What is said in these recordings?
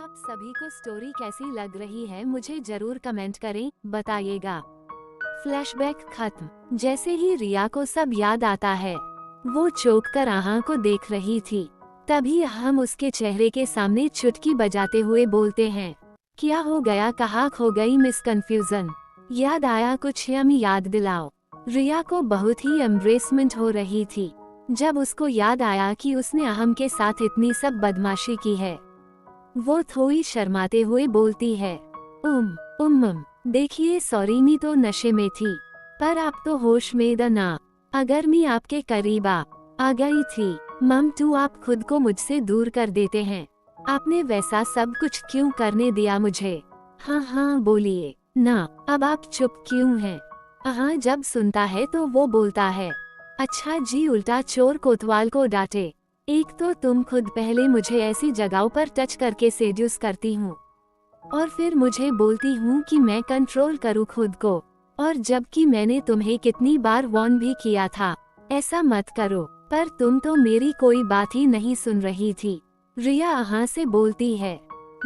आप सभी को स्टोरी कैसी लग रही है मुझे जरूर कमेंट करें, बताइएगा। फ्लैशबैक खत्म। जैसे ही रिया को सब याद आता है, वो चौंक कर आहा को देख रही थी। तभी हम उसके चेहरे के सामने चुटकी बजाते हुए बोलते हैं, क्या हो गया, कहाँ खो गई मिस कंफ्यूजन? याद आया कुछ? यमी याद दिलाओ। रिया को बहुत ही एम्ब्रेसमेंट हो रही थी जब उसको याद आया कि उसने अहम के साथ इतनी सब बदमाशी की है। वो थोड़ी शर्माते हुए बोलती है, देखिए सॉरी, मैं तो नशे में थी, पर आप तो होश में ना। अगर मैं आपके करीब आ गई थी मम तो आप खुद को मुझसे दूर कर देते हैं। आपने वैसा सब कुछ क्यों करने दिया मुझे? हाँ बोलिए ना, अब आप चुप क्यों हैं? हाँ, जब सुनता है तो वो बोलता है, अच्छा जी, उल्टा चोर कोतवाल को डांटे। एक तो तुम खुद पहले मुझे ऐसी जगहों पर टच करके सेड्यूस करती हूँ और फिर मुझे बोलती हूँ कि मैं कंट्रोल करूँ खुद को, और जबकि मैंने तुम्हें कितनी बार वार्न भी किया था ऐसा मत करो, पर तुम तो मेरी कोई बात ही नहीं सुन रही थी। रिया आहा से बोलती है,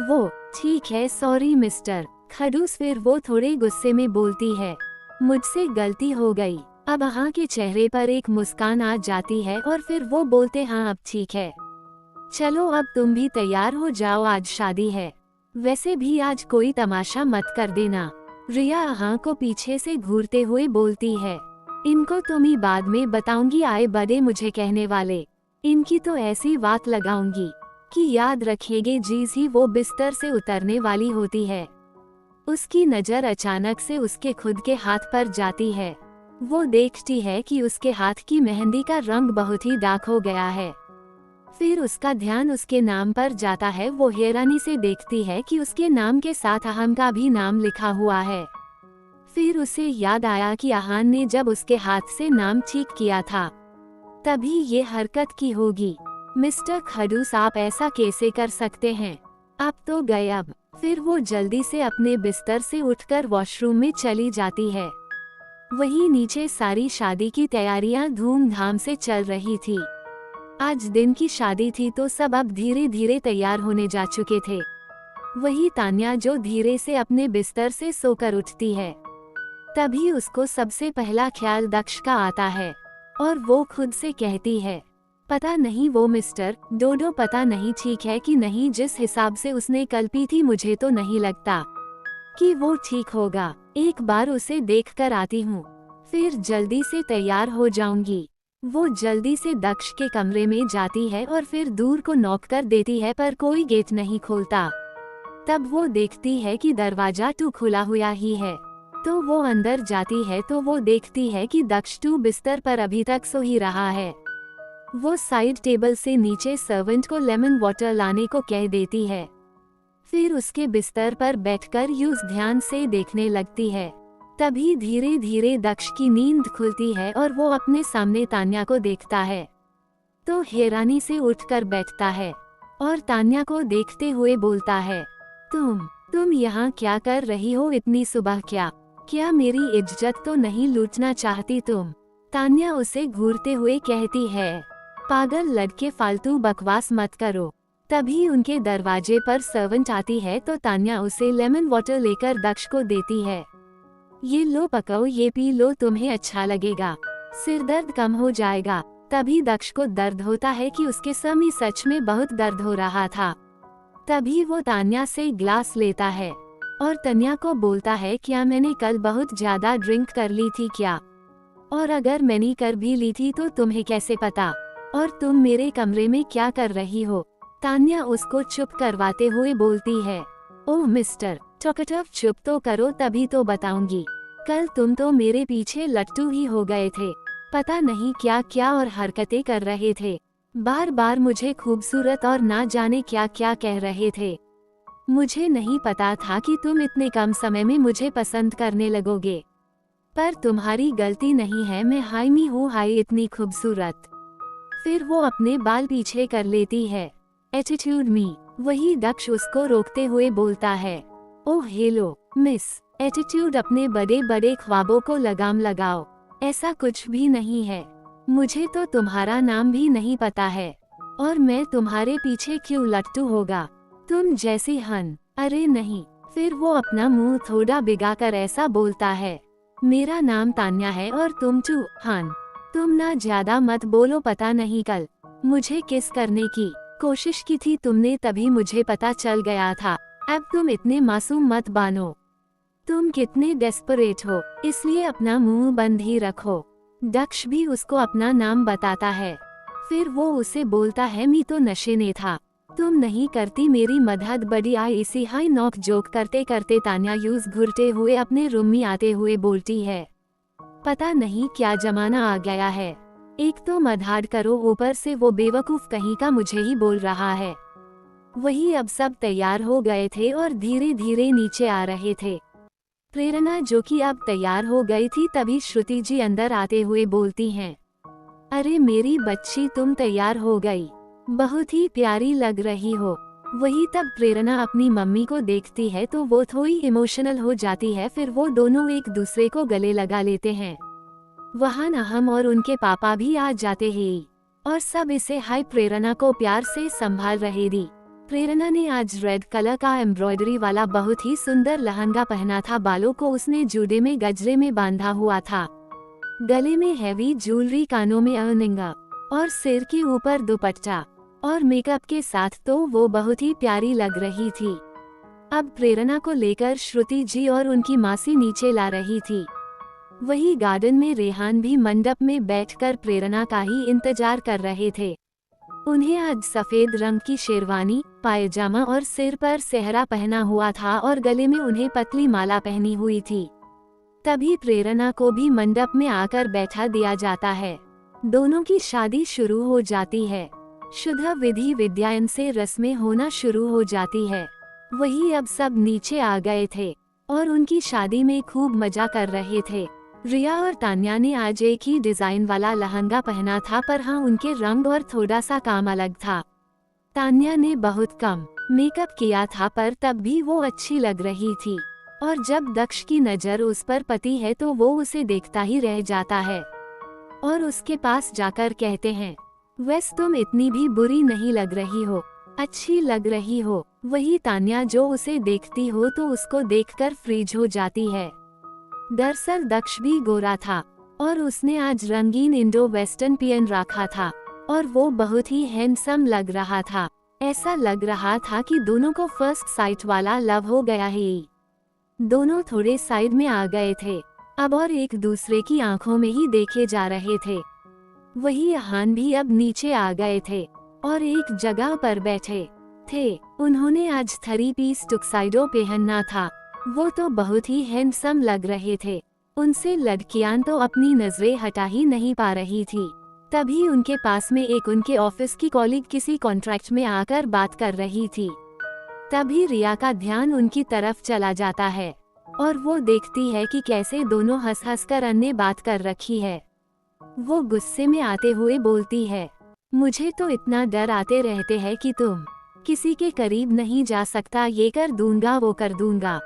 वो ठीक है, सॉरी मिस्टर खडूस। फिर वो थोड़े गुस्से में बोलती है, मुझसे गलती हो गई। अब आहा के चेहरे पर एक मुस्कान आ जाती है और फिर वो बोलते, हाँ अब ठीक है, चलो अब तुम भी तैयार हो जाओ, आज शादी है। वैसे भी आज कोई तमाशा मत कर देना। रिया आहा को पीछे से घूरते हुए बोलती है, इनको तुम ही बाद में बताऊंगी, आए बड़े मुझे कहने वाले। इनकी तो ऐसी बात लगाऊंगी कि याद रखेंगे। जीज ही वो बिस्तर से उतरने वाली होती है। उसकी नजर अचानक से उसके खुद के हाथ पर जाती है। वो देखती है कि उसके हाथ की मेहंदी का रंग बहुत ही डार्क हो गया है। फिर उसका ध्यान उसके नाम पर जाता है। वो हैरानी से देखती है कि उसके नाम के साथ अहम का भी नाम लिखा हुआ है। फिर उसे याद आया कि आहान ने जब उसके हाथ से नाम ठीक किया था तभी ये हरकत की होगी। मिस्टर खडूस, आप ऐसा कैसे कर सकते हैं? आप तो गए अब। फिर वो जल्दी से अपने बिस्तर से उठकर वॉशरूम में चली जाती है। वहीं नीचे सारी शादी की तैयारियां धूमधाम से चल रही थी। आज दिन की शादी थी तो सब अब धीरे धीरे तैयार होने जा चुके थे। वही तान्या जो धीरे से अपने बिस्तर से सोकर उठती है। तभी उसको सबसे पहला ख्याल दक्ष का आता है और वो खुद से कहती है, पता नहीं वो मिस्टर डोडो पता नहीं ठीक है कि नहीं, जिस हिसाब से उसने कल पी थी मुझे तो नहीं लगता कि वो ठीक होगा। एक बार उसे देखकर आती हूँ, फिर जल्दी से तैयार हो जाऊंगी। वो जल्दी से दक्ष के कमरे में जाती है और फिर दूर को नॉक कर देती है, पर कोई गेट नहीं खोलता। तब वो देखती है कि दरवाजा तो खुला हुआ ही है। तो वो अंदर जाती है तो वो देखती है कि दक्ष तो बिस्तर पर अभी तक सो ही रहा है। वो साइड टेबल से नीचे सर्वेंट को लेमन वाटर लाने को कह देती है। फिर उसके बिस्तर पर बैठकर यूज ध्यान से देखने लगती है। तभी धीरे धीरे दक्ष की नींद खुलती है और वो अपने सामने तान्या को देखता है। तो हैरानी से उठकर बैठता है और तान्या को देखते हुए बोलता है, तुम यहाँ क्या कर रही हो इतनी सुबह? क्या मेरी इज्जत तो नहीं लूटना चाहती तुम? तान्या उसे घूरते हुए कहती है, पागल लड़के, फालतू बकवास मत करो। तभी उनके दरवाजे पर सर्वेंट आती है तो तान्या उसे लेमन वाटर लेकर दक्ष को देती है। ये लो पकाओ, ये पी लो, तुम्हें अच्छा लगेगा, सिर दर्द कम हो जाएगा। तभी दक्ष को दर्द होता है कि उसके सर में सच में बहुत दर्द हो रहा था। तभी वो तान्या से ग्लास लेता है और तान्या को बोलता है, क्या मैंने कल बहुत ज्यादा ड्रिंक कर ली थी क्या? और अगर मैंने कर भी ली थी तो तुम्हें कैसे पता? और तुम मेरे कमरे में क्या कर रही हो? तान्या उसको चुप करवाते हुए बोलती है, ओह मिस्टर टॉकटिव, चुप तो करो तभी तो बताऊंगी। कल तुम तो मेरे पीछे लट्टू ही हो गए थे, पता नहीं क्या क्या और हरकतें कर रहे थे। बार बार मुझे खूबसूरत और ना जाने क्या क्या कह रहे थे। मुझे नहीं पता था कि तुम इतने कम समय में मुझे पसंद करने लगोगे। पर तुम्हारी गलती नहीं है, मैं हाइमी हूँ, हाई इतनी खूबसूरत। फिर वो अपने बाल पीछे कर लेती है। एटीट्यूड मी। वही दक्ष उसको रोकते हुए बोलता है, ओह हेलो मिस एटीट्यूड, अपने बड़े बड़े ख्वाबों को लगाम लगाओ, ऐसा कुछ भी नहीं है। मुझे तो तुम्हारा नाम भी नहीं पता है और मैं तुम्हारे पीछे क्यों लट्टू होगा? तुम जैसी हन। अरे नहीं। फिर वो अपना मुंह थोड़ा भिगाकर ऐसा बोलता है, मेरा नाम तान्या है और तुम हन। तुम ना ज्यादा मत बोलो, पता नहीं कल मुझे किस करने की कोशिश की थी तुमने, तभी मुझे पता चल गया था। अब तुम इतने मासूम मत बानो। तुम कितने डेस्परेट हो, इसलिए अपना मुंह बंद ही रखो। दक्ष भी उसको अपना नाम बताता है। फिर वो उसे बोलता है, मी तो नशे में था, तुम नहीं करती मेरी मदद। बड़ी आई इसी हाई नॉक जोक करते करते तान्या यूज घुरते हुए अपने रूम में आते हुए बोलती है, पता नहीं क्या जमाना आ गया है, एक तो मदद करो, ऊपर से वो बेवकूफ कहीं का मुझे ही बोल रहा है। वही अब सब तैयार हो गए थे और धीरे धीरे नीचे आ रहे थे। प्रेरणा जो कि अब तैयार हो गई थी, तभी श्रुति जी अंदर आते हुए बोलती हैं, अरे मेरी बच्ची तुम तैयार हो गई, बहुत ही प्यारी लग रही हो। वही तब प्रेरणा अपनी मम्मी को देखती है तो वो थोड़ी इमोशनल हो जाती है। फिर वो दोनों एक दूसरे को गले लगा लेते हैं। वहाँ नहम और उनके पापा भी आ जाते हैं और सब इसे हाय प्रेरणा को प्यार से संभाल रहे थी। प्रेरणा ने आज रेड कलर का एम्ब्रॉयडरी वाला बहुत ही सुंदर लहंगा पहना था। बालों को उसने जूड़े में गजरे में बांधा हुआ था, गले में हैवी ज्वेलरी, कानों में अर्निंगा और सिर के ऊपर दुपट्टा और मेकअप के साथ तो वो बहुत ही प्यारी लग रही थी। अब प्रेरणा को लेकर श्रुति जी और उनकी मासी नीचे ला रही थी। वही गार्डन में रेहान भी मंडप में बैठकर प्रेरणा का ही इंतजार कर रहे थे। उन्हें आज सफेद रंग की शेरवानी, पायजामा और सिर पर सेहरा पहना हुआ था और गले में उन्हें पतली माला पहनी हुई थी। तभी प्रेरणा को भी मंडप में आकर बैठा दिया जाता है। दोनों की शादी शुरू हो जाती है। शुद्ध विधि विद्यायन से रस्में होना शुरू हो जाती है। वही अब सब नीचे आ गए थे और उनकी शादी में खूब मजा कर रहे थे। रिया और तान्या ने आज एक ही डिजाइन वाला लहंगा पहना था, पर हाँ उनके रंग और थोड़ा सा काम अलग था। तान्या ने बहुत कम मेकअप किया था, पर तब भी वो अच्छी लग रही थी। और जब दक्ष की नजर उस पर पड़ती है तो वो उसे देखता ही रह जाता है और उसके पास जाकर कहते हैं, वैसे तुम इतनी भी बुरी नहीं लग रही हो, अच्छी लग रही हो। वही तान्या जो उसे देखती हो तो उसको देखकर फ्रीज हो जाती है। दरअसल दक्ष भी गोरा था और उसने आज रंगीन इंडो वेस्टर्न पियन रखा था और वो बहुत ही हैंडसम लग रहा था। ऐसा लग रहा था कि दोनों को फर्स्ट साइट वाला लव हो गया है। दोनों थोड़े साइड में आ गए थे अब और एक दूसरे की आंखों में ही देखे जा रहे थे। वही अहान भी अब नीचे आ गए थे और एक जगह पर बैठे थे। उन्होंने आज 3 पीस टुक्साइडो पहनना था। वो तो बहुत ही हैंडसम लग रहे थे। उनसे लड़कियां तो अपनी नजरें हटा ही नहीं पा रही थी। तभी उनके पास में एक उनके ऑफिस की कॉलीग किसी कॉन्ट्रैक्ट में आकर बात कर रही थी। तभी रिया का ध्यान उनकी तरफ चला जाता है और वो देखती है कि कैसे दोनों हंस हंस कर अन्य बात कर रखी है। वो गुस्से में आते हुए बोलती है, मुझे तो इतना डर आते रहते हैं कि तुम किसी के करीब नहीं जा सकता, ये कर दूंगा वो कर दूंगा,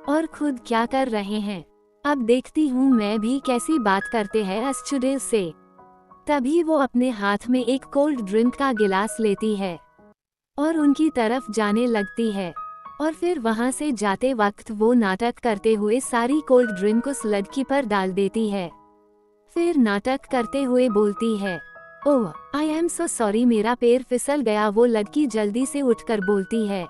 और खुद क्या कर रहे हैं। अब देखती हूँ मैं भी कैसी बात करते हैं अस्टूडियो से। तभी वो अपने हाथ में एक कोल्ड ड्रिंक का गिलास लेती है और उनकी तरफ जाने लगती है और फिर वहां से जाते वक्त वो नाटक करते हुए सारी कोल्ड ड्रिंक उस लड़की पर डाल देती है। फिर नाटक करते हुए बोलती है, ओह आई एम सो सॉरी, मेरा पैर फिसल गया। वो लड़की जल्दी से उठकर बोलती है,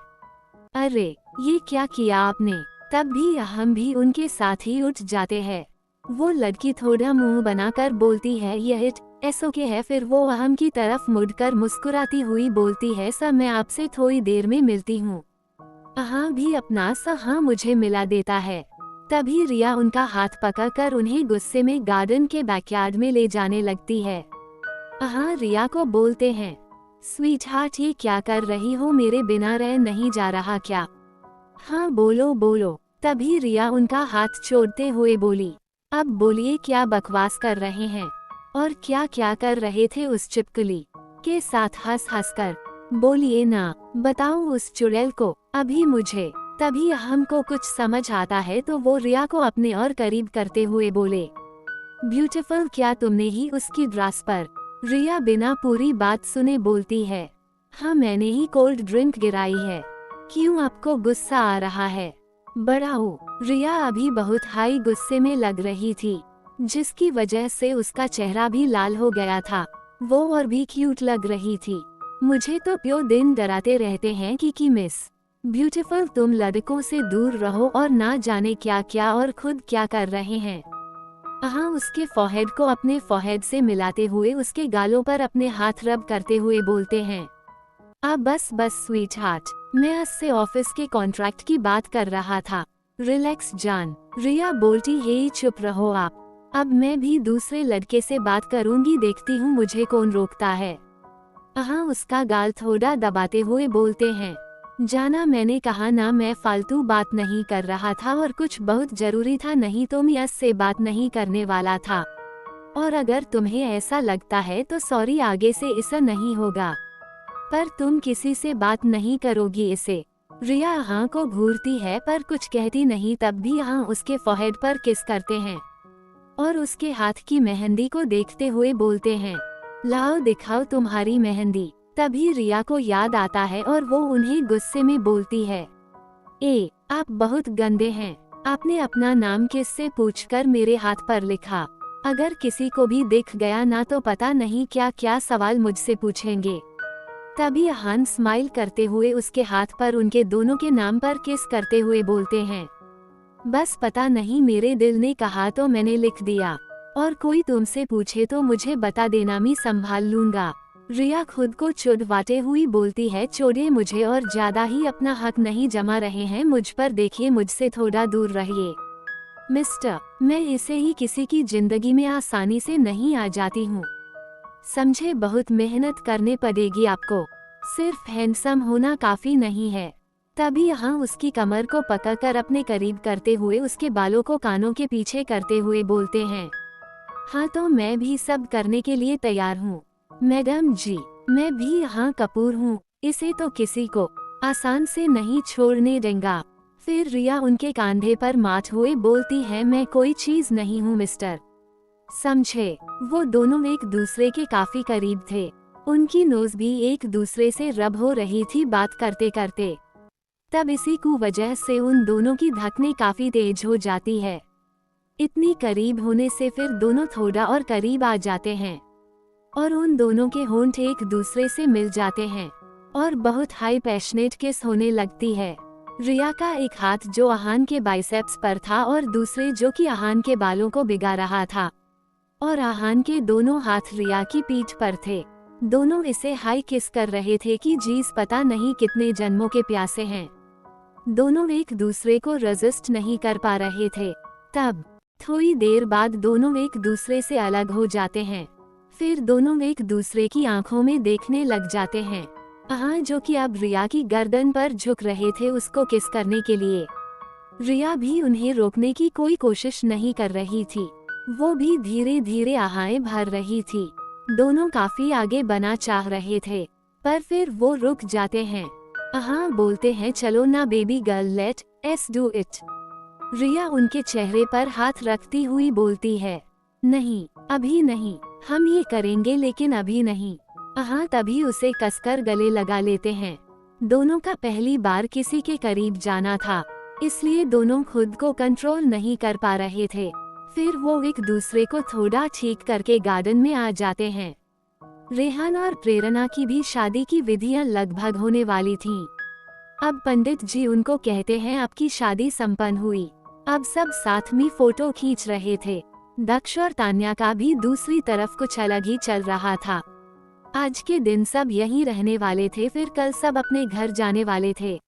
अरे ये क्या किया आपने। तब भी हम भी उनके साथ ही उठ जाते हैं। वो लड़की थोड़ा मुंह बनाकर बोलती है, यह ऐसो के है। फिर वो अहम की तरफ मुड़कर मुस्कुराती हुई बोलती है, सर मैं आपसे थोड़ी देर में मिलती हूँ। अहा भी अपना हाँ मुझे मिला देता है। तभी रिया उनका हाथ पकड़कर उन्हें गुस्से में गार्डन के बैकयार्ड में ले जाने लगती है। अहा रिया को बोलते हैं, स्वीट हार्ट ये क्या कर रही हो, मेरे बिना रह नहीं जा रहा क्या। हाँ बोलो बोलो। तभी रिया उनका हाथ छोड़ते हुए बोली, अब बोलिए क्या बकवास कर रहे हैं और क्या क्या कर रहे थे उस चिपकली के साथ। हंस हंस कर बोलिए ना, बताओ उस चुड़ैल को अभी मुझे। तभी हमको कुछ समझ आता है तो वो रिया को अपने और करीब करते हुए बोले, ब्यूटीफुल क्या तुमने ही उसकी ड्रेस पर। रिया बिना पूरी बात सुने बोलती है, हाँ मैंने ही कोल्ड ड्रिंक गिराई है। क्यों आपको गुस्सा आ रहा है? बढ़ाओ। रिया अभी बहुत हाई गुस्से में लग रही थी, जिसकी वजह से उसका चेहरा भी लाल हो गया था। वो और भी क्यूट लग रही थी। मुझे तो प्यो दिन डराते रहते हैं कि मिस ब्यूटीफुल तुम लड़कों से दूर रहो और ना जाने क्या क्या और खुद क्या कर रहे हैं। हाँ, उसके फोरहेड को अपने फोरहेड से मिलाते हुए उसके गालों पर अपने हाथ रब करते हुए बोलते हैं, बस स्वीट हार्ट, मैं आज से ऑफिस के कॉन्ट्रैक्ट की बात कर रहा था। रिलैक्स जान। रिया बोलती है, चुप रहो आप, अब मैं भी दूसरे लड़के से बात करूंगी, देखती हूँ मुझे कौन रोकता है। हाँ, उसका गाल थोड़ा दबाते हुए बोलते हैं, जाना, मैंने कहा ना, मैं फालतू बात नहीं कर रहा था और कुछ बहुत जरूरी था, नहीं तो मैं से बात नहीं करने वाला था। और अगर तुम्हें ऐसा लगता है तो सॉरी, आगे से ऐसा नहीं होगा। पर तुम किसी से बात नहीं करोगी इसे। रिया हाँ को घूरती है पर कुछ कहती नहीं, तब भी हाँ उसके फोरहेड पर किस करते हैं और उसके हाथ की मेहंदी को देखते हुए बोलते हैं, लाओ दिखाओ तुम्हारी मेहंदी। तभी रिया को याद आता है और वो उन्हें गुस्से में बोलती है, आप बहुत गंदे हैं, आपने अपना नाम किससे पूछकर मेरे हाथ पर लिखा? अगर किसी को भी दिख गया ना तो पता नहीं क्या क्या सवाल मुझसे पूछेंगे। तभी अहान स्माइल करते हुए उसके हाथ पर उनके दोनों के नाम पर किस करते हुए बोलते हैं, बस पता नहीं, मेरे दिल ने कहा तो मैंने लिख दिया, और कोई तुमसे पूछे तो मुझे बता देना, मैं संभाल लूंगा। रिया खुद को चुड़वाते हुई बोलती है, छोड़िए मुझे, और ज्यादा ही अपना हक नहीं जमा रहे हैं मुझ पर, देखिए मुझसे थोड़ा दूर रहिए। मिस्टर, मैं इसे ही किसी की जिंदगी में आसानी से नहीं आ जाती हूँ, समझे, बहुत मेहनत करने पड़ेगी आपको, सिर्फ हैंडसम होना काफी नहीं है। तभी यहाँ उसकी कमर को पकड़कर अपने करीब करते हुए उसके बालों को कानों के पीछे करते हुए बोलते हैं, हाँ तो मैं भी सब करने के लिए तैयार हूँ मैडम जी, मैं भी यहाँ कपूर हूँ, इसे तो किसी को आसान से नहीं छोड़ने देंगे। फिर रिया उनके कंधे पर माथ हुए बोलती है, मैं कोई चीज नहीं हूँ मिस्टर, समझे। वो दोनों एक दूसरे के काफी करीब थे, उनकी नोज भी एक दूसरे से रब हो रही थी बात करते करते। तब इसी की वजह से उन दोनों की धड़कनें काफी तेज हो जाती है। इतनी करीब होने से फिर दोनों थोड़ा और करीब आ जाते हैं और उन दोनों के होंठ एक दूसरे से मिल जाते हैं और बहुत हाई पैशनेट किस होने लगती है। रिया का एक हाथ जो अहान के बाइसेप्स पर था और दूसरे जो कि अहान के बालों को भिगा रहा था, और अहान के दोनों हाथ रिया की पीठ पर थे। दोनों इसे हाई किस कर रहे थे कि जीस पता नहीं कितने जन्मों के प्यासे हैं। दोनों एक दूसरे को रेजिस्ट नहीं कर पा रहे थे। तब थोड़ी देर बाद दोनों एक दूसरे से अलग हो जाते हैं। फिर दोनों एक दूसरे की आंखों में देखने लग जाते हैं। अहान जो कि अब रिया की गर्दन पर झुक रहे थे उसको किस करने के लिए। रिया भी उन्हें रोकने की कोई कोशिश नहीं कर रही थी, वो भी धीरे धीरे आहाएं भर रही थी। दोनों काफी आगे बना चाह रहे थे पर फिर वो रुक जाते हैं। हाँ बोलते हैं, चलो ना baby girl, let's do it. Riya उनके चेहरे पर हाथ रखती हुई बोलती है, नहीं अभी नहीं, हम ये करेंगे लेकिन अभी नहीं। हाँ तभी उसे कसकर गले लगा लेते हैं। दोनों का पहली बार किसी के करीब जाना था, इसलिए दोनों खुद को कंट्रोल नहीं कर पा रहे थे। फिर वो एक दूसरे को थोड़ा ठीक करके गार्डन में आ जाते हैं। रेहान और प्रेरणा की भी शादी की विधियां लगभग होने वाली थीं। अब पंडित जी उनको कहते हैं, आपकी शादी संपन्न हुई। अब सब साथ में फोटो खींच रहे थे। दक्ष और तान्या का भी दूसरी तरफ कुछ अलग ही चल रहा था। आज के दिन सब यहीं रहने वाले थे, फिर कल सब अपने घर जाने वाले थे।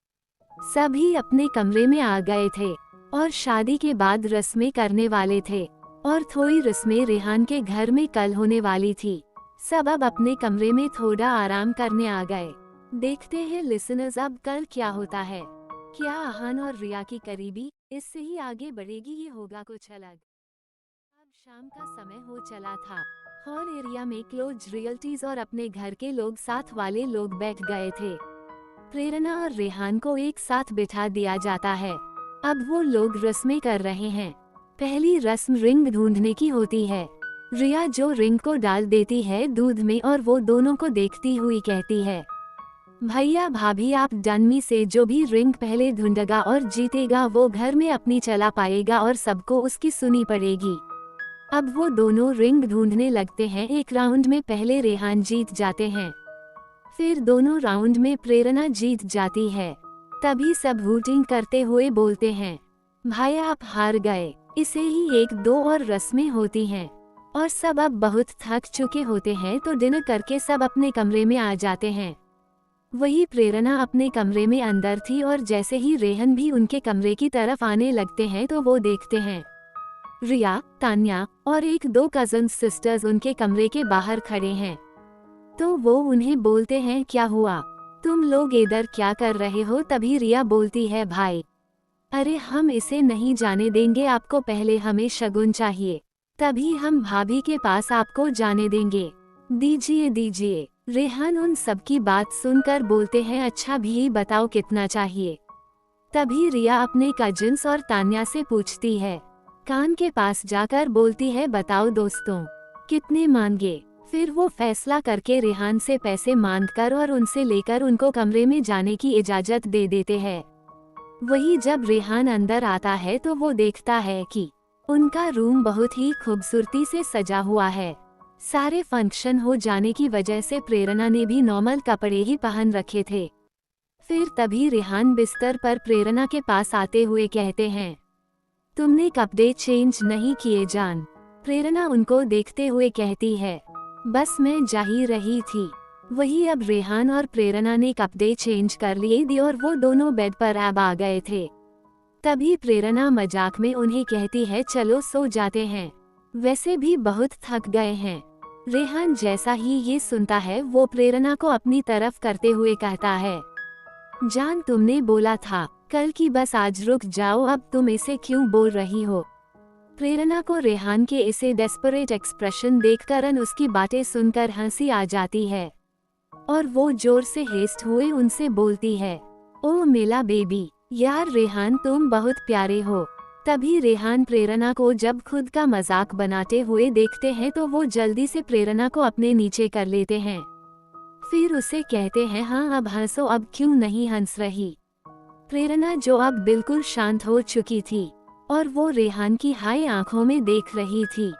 सभी अपने कमरे में आ गए थे और शादी के बाद रस्में करने वाले थे और थोड़ी रस्में रेहान के घर में कल होने वाली थी। सब अब अपने कमरे में थोड़ा आराम करने आ गए। देखते हैं लिसनर्स अब कल क्या होता है। क्या अहान और रिया की करीबी इससे ही आगे बढ़ेगी, ये होगा कुछ अलग। अब शाम का समय हो चला था। हॉल एरिया में क्लोज रियल्टीज और अपने घर के लोग साथ वाले लोग बैठ गए थे। प्रेरणा और रेहान को एक साथ बिठा दिया जाता है। अब वो लोग रस्में कर रहे हैं। पहली रस्म रिंग ढूंढने की होती है। रिया जो रिंग को डाल देती है दूध में और वो दोनों को देखती हुई कहती है, भैया भाभी आप डनमी से जो भी रिंग पहले ढूंढेगा और जीतेगा वो घर में अपनी चला पाएगा और सबको उसकी सुनी पड़ेगी। अब वो दोनों रिंग ढूंढने लगते हैं। एक राउंड में पहले रेहान जीत जाते हैं, फिर दोनों राउंड में प्रेरणा जीत जाती है। तभी सब वोटिंग करते हुए बोलते हैं, भाई आप हार गए। इसे ही 1-2 और रस्में होती हैं और सब अब बहुत थक चुके होते हैं तो डिनर करके सब अपने कमरे में आ जाते हैं। वही प्रेरणा अपने कमरे में अंदर थी और जैसे ही रेहन भी उनके कमरे की तरफ आने लगते हैं तो वो देखते हैं रिया, तान्या और 1-2 कजन सिस्टर्स उनके कमरे के बाहर खड़े हैं। तो वो उन्हें बोलते हैं, क्या हुआ, तुम लोग इधर क्या कर रहे हो। तभी रिया बोलती है, भाई अरे हम इसे नहीं जाने देंगे, आपको पहले हमें शगुन चाहिए, तभी हम भाभी के पास आपको जाने देंगे, दीजिए दीजिए। रेहान उन सबकी बात सुनकर बोलते हैं, अच्छा भी बताओ कितना चाहिए। तभी रिया अपने कजिन्स और तान्या से पूछती है, कान के पास जाकर बोलती है, बताओ दोस्तों कितने मांगे। फिर वो फैसला करके रेहान से पैसे मांगकर और उनसे लेकर उनको कमरे में जाने की इजाजत दे देते हैं। वही जब रेहान अंदर आता है तो वो देखता है कि उनका रूम बहुत ही खूबसूरती से सजा हुआ है। सारे फंक्शन हो जाने की वजह से प्रेरणा ने भी नॉर्मल कपड़े ही पहन रखे थे। फिर तभी रेहान बिस्तर पर प्रेरणा के पास आते हुए कहते हैं, तुमने कपड़े चेंज नहीं किए जान। प्रेरणा उनको देखते हुए कहती है, बस मैं जा ही रही थी। वही अब रेहान और प्रेरणा ने कपड़े चेंज कर लिए दी और वो दोनों बेड पर अब आ गए थे। तभी प्रेरणा मजाक में उन्हें कहती है, चलो सो जाते हैं, वैसे भी बहुत थक गए हैं। रेहान जैसा ही ये सुनता है वो प्रेरणा को अपनी तरफ करते हुए कहता है, जान तुमने बोला था कल की बस आज रुक जाओ, अब तुम इसे क्यों बोल रही हो। प्रेरणा को रेहान के इसे डेस्परेट एक्सप्रेशन देखकर उसकी बातें सुनकर हंसी आ जाती है और वो जोर से हेस्ट हुए उनसे बोलती है, ओ मेला बेबी, यार रेहान तुम बहुत प्यारे हो। तभी रेहान प्रेरणा को जब खुद का मजाक बनाते हुए देखते हैं तो वो जल्दी से प्रेरणा को अपने नीचे कर लेते हैं। फिर उसे कहते हैं, हाँ अब हंसो, अब क्यों नहीं हंस रही। प्रेरणा जो अब बिल्कुल शांत हो चुकी थी और वो रेहान की हाई आंखों में देख रही थी।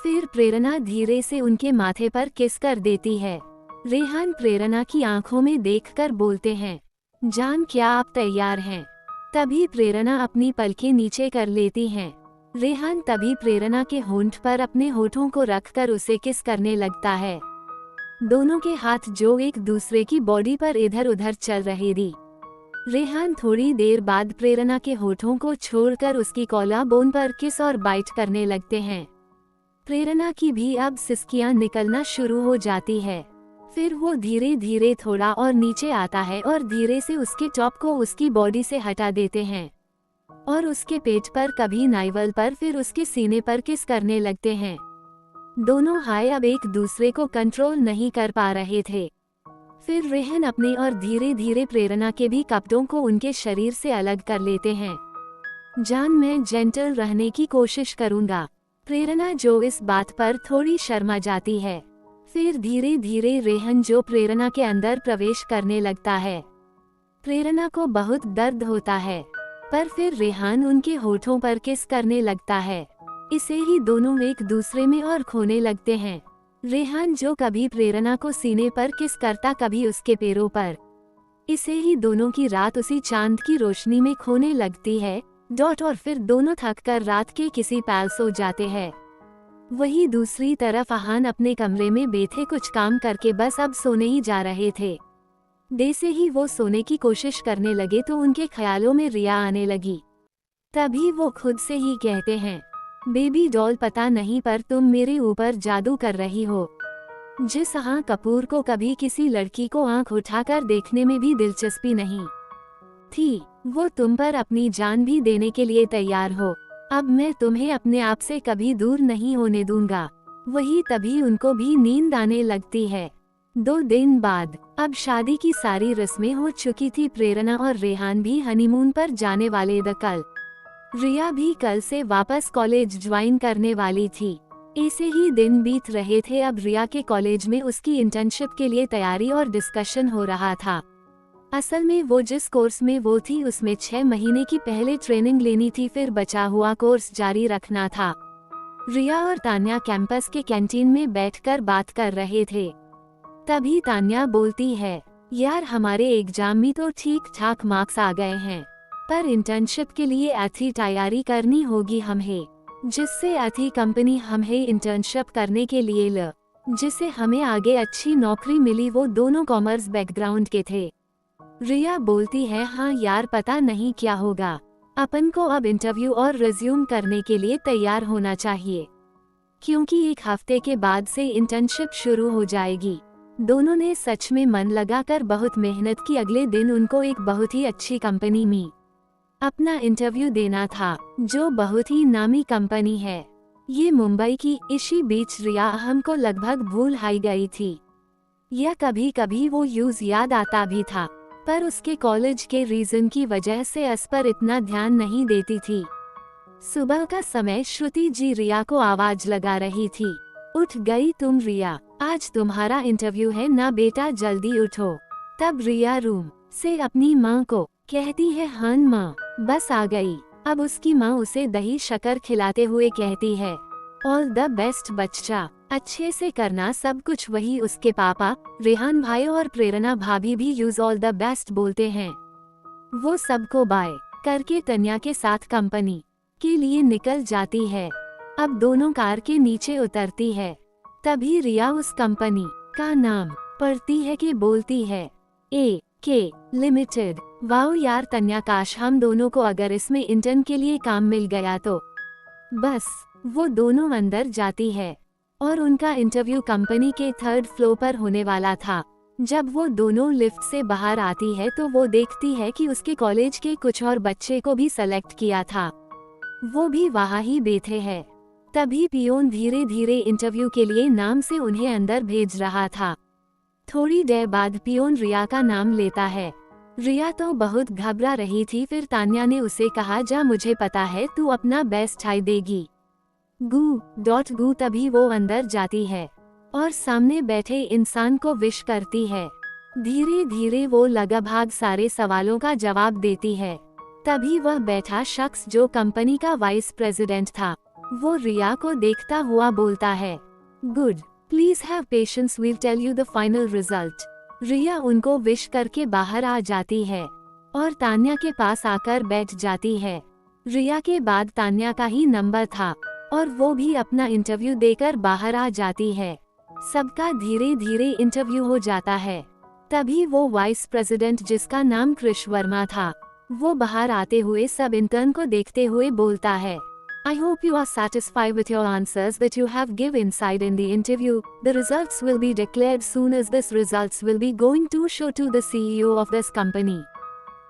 फिर प्रेरणा धीरे से उनके माथे पर किस कर देती है। रेहान प्रेरणा की आंखों में देखकर बोलते हैं, जान क्या आप तैयार हैं। तभी प्रेरणा अपनी पलकें नीचे कर लेती हैं। रेहान तभी प्रेरणा के होंठ पर अपने होठों को रखकर उसे किस करने लगता है। दोनों के हाथ जो एक दूसरे की बॉडी पर इधर उधर चल रहे थी। रेहान थोड़ी देर बाद प्रेरणा के होठों को छोड़कर उसकी कॉला बोन पर किस और बाइट करने लगते हैं। प्रेरणा की भी अब सिसकियां निकलना शुरू हो जाती है। फिर वो धीरे धीरे थोड़ा और नीचे आता है और धीरे से उसके टॉप को उसकी बॉडी से हटा देते हैं और उसके पेट पर, कभी नाइवल पर, फिर उसके सीने पर किस करने लगते हैं। दोनों हाय अब एक दूसरे को कंट्रोल नहीं कर पा रहे थे। फिर रेहान अपने और धीरे धीरे प्रेरणा के भी कपड़ों को उनके शरीर से अलग कर लेते हैं। जान मैं जेंटल रहने की कोशिश करूंगा। प्रेरणा जो इस बात पर थोड़ी शर्मा जाती है। फिर धीरे धीरे रेहान जो प्रेरणा के अंदर प्रवेश करने लगता है। प्रेरणा को बहुत दर्द होता है पर फिर रेहान उनके होठों पर किस करने लगता है। इसे ही दोनों एक दूसरे में और खोने लगते हैं। रेहान जो कभी प्रेरणा को सीने पर किस करता, कभी उसके पैरों पर। इसे ही दोनों की रात उसी चांद की रोशनी में खोने लगती है डॉट। और फिर दोनों थककर रात के किसी पैल सो जाते हैं। वही दूसरी तरफ आहान अपने कमरे में बैठे कुछ काम करके बस अब सोने ही जा रहे थे। जैसे ही वो सोने की कोशिश करने लगे तो उनके ख्यालों में रिया आने लगी। तभी वो खुद से ही कहते हैं, बेबी डॉल पता नहीं पर तुम मेरे ऊपर जादू कर रही हो। जिस हाँ कपूर को कभी किसी लड़की को आंख उठाकर देखने में भी दिलचस्पी नहीं थी, वो तुम पर अपनी जान भी देने के लिए तैयार हो। अब मैं तुम्हें अपने आप से कभी दूर नहीं होने दूंगा। वही तभी उनको भी नींद आने लगती है। 2 दिन बाद अब शादी की सारी रस्में हो चुकी थी। प्रेरणा और रेहान भी हनीमून पर जाने वाले थे। कल रिया भी कल से वापस कॉलेज ज्वाइन करने वाली थी। ऐसे ही दिन बीत रहे थे। अब रिया के कॉलेज में उसकी इंटर्नशिप के लिए तैयारी और डिस्कशन हो रहा था। असल में वो जिस कोर्स में वो थी उसमें 6 महीने की पहले ट्रेनिंग लेनी थी, फिर बचा हुआ कोर्स जारी रखना था। रिया और तान्या कैंपस के कैंटीन में बैठकर बात कर रहे थे। तभी तान्या बोलती है, यार हमारे एग्जाम में तो ठीक ठाक मार्क्स आ गए हैं, पर इंटर्नशिप के लिए अच्छी तैयारी करनी होगी हमें, जिससे अच्छी कंपनी हमें इंटर्नशिप करने के लिए जिससे हमें आगे अच्छी नौकरी मिली। वो दोनों कॉमर्स बैकग्राउंड के थे। रिया बोलती है, हाँ यार पता नहीं क्या होगा, अपन को अब इंटरव्यू और रिज्यूम करने के लिए तैयार होना चाहिए, क्योंकि 1 हफ्ते के बाद से इंटर्नशिप शुरू हो जाएगी। दोनों ने सच में मन लगाकर बहुत मेहनत की। अगले दिन उनको एक बहुत ही अच्छी कंपनी में अपना इंटरव्यू देना था, जो बहुत ही नामी कंपनी है। ये मुंबई की। इसी बीच रिया हमको लगभग भूल ही गई थी, या कभी कभी वो यूज याद आता भी था, पर उसके कॉलेज के रीजन की वजह से इस पर इतना ध्यान नहीं देती थी। सुबह का समय श्रुति जी रिया को आवाज लगा रही थी, उठ गई तुम रिया, आज तुम्हारा इंटरव्यू है ना बेटा, जल्दी उठो। तब रिया रूम से अपनी माँ को कहती है, हाँ माँ बस आ गई। अब उसकी माँ उसे दही शक्कर खिलाते हुए कहती है, ऑल द बेस्ट बच्चा, अच्छे से करना सब कुछ। वही उसके पापा रेहान भाई और प्रेरणा भाभी भी यूज ऑल द बेस्ट बोलते हैं। वो सबको बाय करके तन्या के साथ कंपनी के लिए निकल जाती है। अब दोनों कार के नीचे उतरती है, तभी रिया उस कंपनी का नाम पढ़ती है कि बोलती है, AK लिमिटेड। वाओ यार तन्या, काश हम दोनों को अगर इसमें इंटर्न के लिए काम मिल गया तो। बस वो दोनों अंदर जाती है और उनका इंटरव्यू कंपनी के 3rd फ्लोर पर होने वाला था। जब वो दोनों लिफ्ट से बाहर आती है तो वो देखती है कि उसके कॉलेज के कुछ और बच्चे को भी सेलेक्ट किया था, वो भी वहाँ ही बैठे हैं। तभी पियोन धीरे धीरे इंटरव्यू के लिए नाम से उन्हें अंदर भेज रहा था। थोड़ी देर बाद पियोन रिया का नाम लेता है। रिया तो बहुत घबरा रही थी, फिर तान्या ने उसे कहा, जा मुझे पता है तू अपना बेस्ट हाई देगी। गू। तभी वो अंदर जाती है और सामने बैठे इंसान को विश करती है। धीरे धीरे वो लगभग सारे सवालों का जवाब देती है। तभी वह बैठा शख्स जो कंपनी का वाइस प्रेसिडेंट था, वो रिया को देखता हुआ बोलता है, good, please have patience, we'll tell you the final result. Riya उनको विश करके बाहर आ जाती है और तान्या के पास आकर बैठ जाती है। रिया के बाद तान्या का ही नंबर था और वो भी अपना इंटरव्यू देकर बाहर आ जाती है। सबका धीरे धीरे इंटरव्यू हो जाता है। तभी वो वाइस प्रेसिडेंट जिसका नाम कृष वर्मा था, वो बाहर आते हुए सब इंटर्न को देखते हुए बोलता है, I hope you are satisfied with your answers that you have given inside in the interview. The results will be declared soon as this results will be going to show to the CEO of this company.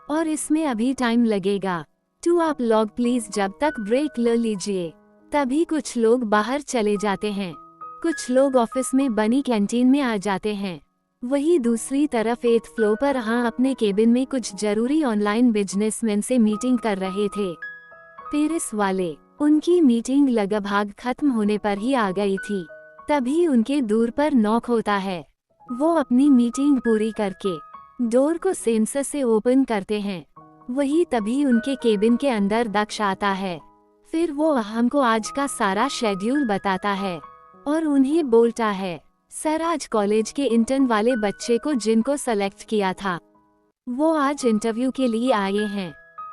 और इसमें अभी time लगेगा, तो आप लोग please जब तक break ले लीजिए। तभी कुछ लोग बाहर चले जाते हैं, कुछ लोग ऑफिस में बनी कैंटीन में आ जाते हैं। वही दूसरी तरफ 8th फ्लोर पर हाँ अपने केबिन में कुछ जरूरी ऑनलाइन बिजनेसमैन से मीटिंग कर रहे थे। पेरिस वाले। उनकी मीटिंग लगभग खत्म होने पर ही आ गई थी। तभी उनके दूर पर नॉक होता है। वो अपनी मीटिंग पूरी करके डोर को सेंसर से ओपन करते हैं। वही तभी उनके केबिन के अंदर दक्ष आता है। फिर वो हमको आज का सारा शेड्यूल बताता है और उन्हें बोलता है, सर आज कॉलेज के इंटर्न वाले बच्चे को जिनको सेलेक्ट किया था, वो आज इंटरव्यू के लिए आए हैं।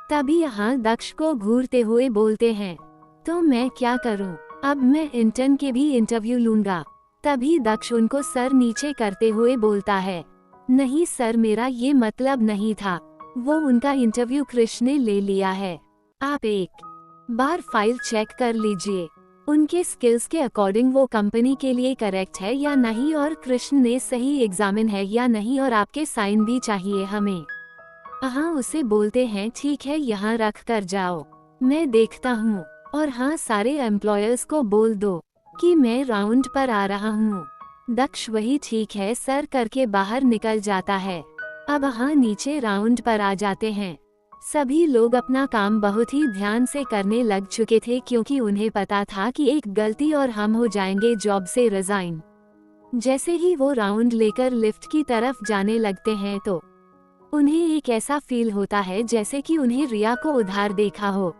तभी यहाँ दक्ष को घूरते हुए बोलते हैं, तो मैं क्या करूं? अब मैं इंटर्न के भी इंटरव्यू लूंगा। तभी दक्ष उनको सर नीचे करते हुए बोलता है, नहीं सर मेरा ये मतलब नहीं था, वो उनका इंटरव्यू कृष्ण ने ले लिया है, आप एक बार फाइल चेक कर लीजिए, उनके स्किल्स के अकॉर्डिंग वो कंपनी के लिए करेक्ट है या नहीं, और कृष्ण ने सही एग्जामिन है या नहीं, और आपके साइन भी चाहिए हमें। हाँ उसे बोलते हैं, ठीक है यहाँ रख कर जाओ, मैं देखता हूँ, और हाँ सारे एम्प्लॉयर्स को बोल दो कि मैं राउंड पर आ रहा हूँ। दक्ष वही ठीक है सर करके बाहर निकल जाता है। अब हाँ नीचे राउंड पर आ जाते हैं। सभी लोग अपना काम बहुत ही ध्यान से करने लग चुके थे, क्योंकि उन्हें पता था कि एक गलती और हम हो जाएंगे जॉब से रिजाइन। जैसे ही वो राउंड लेकर लिफ्ट की तरफ जाने लगते हैं तो उन्हें एक ऐसा फील होता है जैसे कि उन्हें रिया को उधार देखा हो।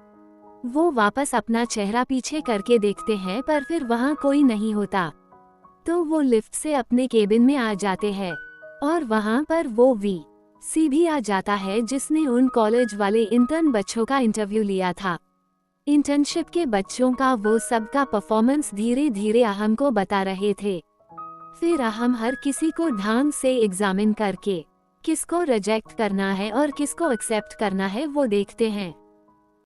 वो वापस अपना चेहरा पीछे करके देखते हैं पर फिर वहाँ कोई नहीं होता। तो वो लिफ्ट से अपने केबिन में आ जाते हैं और वहाँ पर वो सी भी आ जाता है जिसने उन कॉलेज वाले इंटर्न बच्चों का इंटरव्यू लिया था। इंटर्नशिप के बच्चों का वो सबका परफॉर्मेंस धीरे धीरे अहम को बता रहे थे। फिर अहम हर किसी को ध्यान से एग्जामिन करके किसको रिजेक्ट करना है और किसको एक्सेप्ट करना है वो देखते हैं।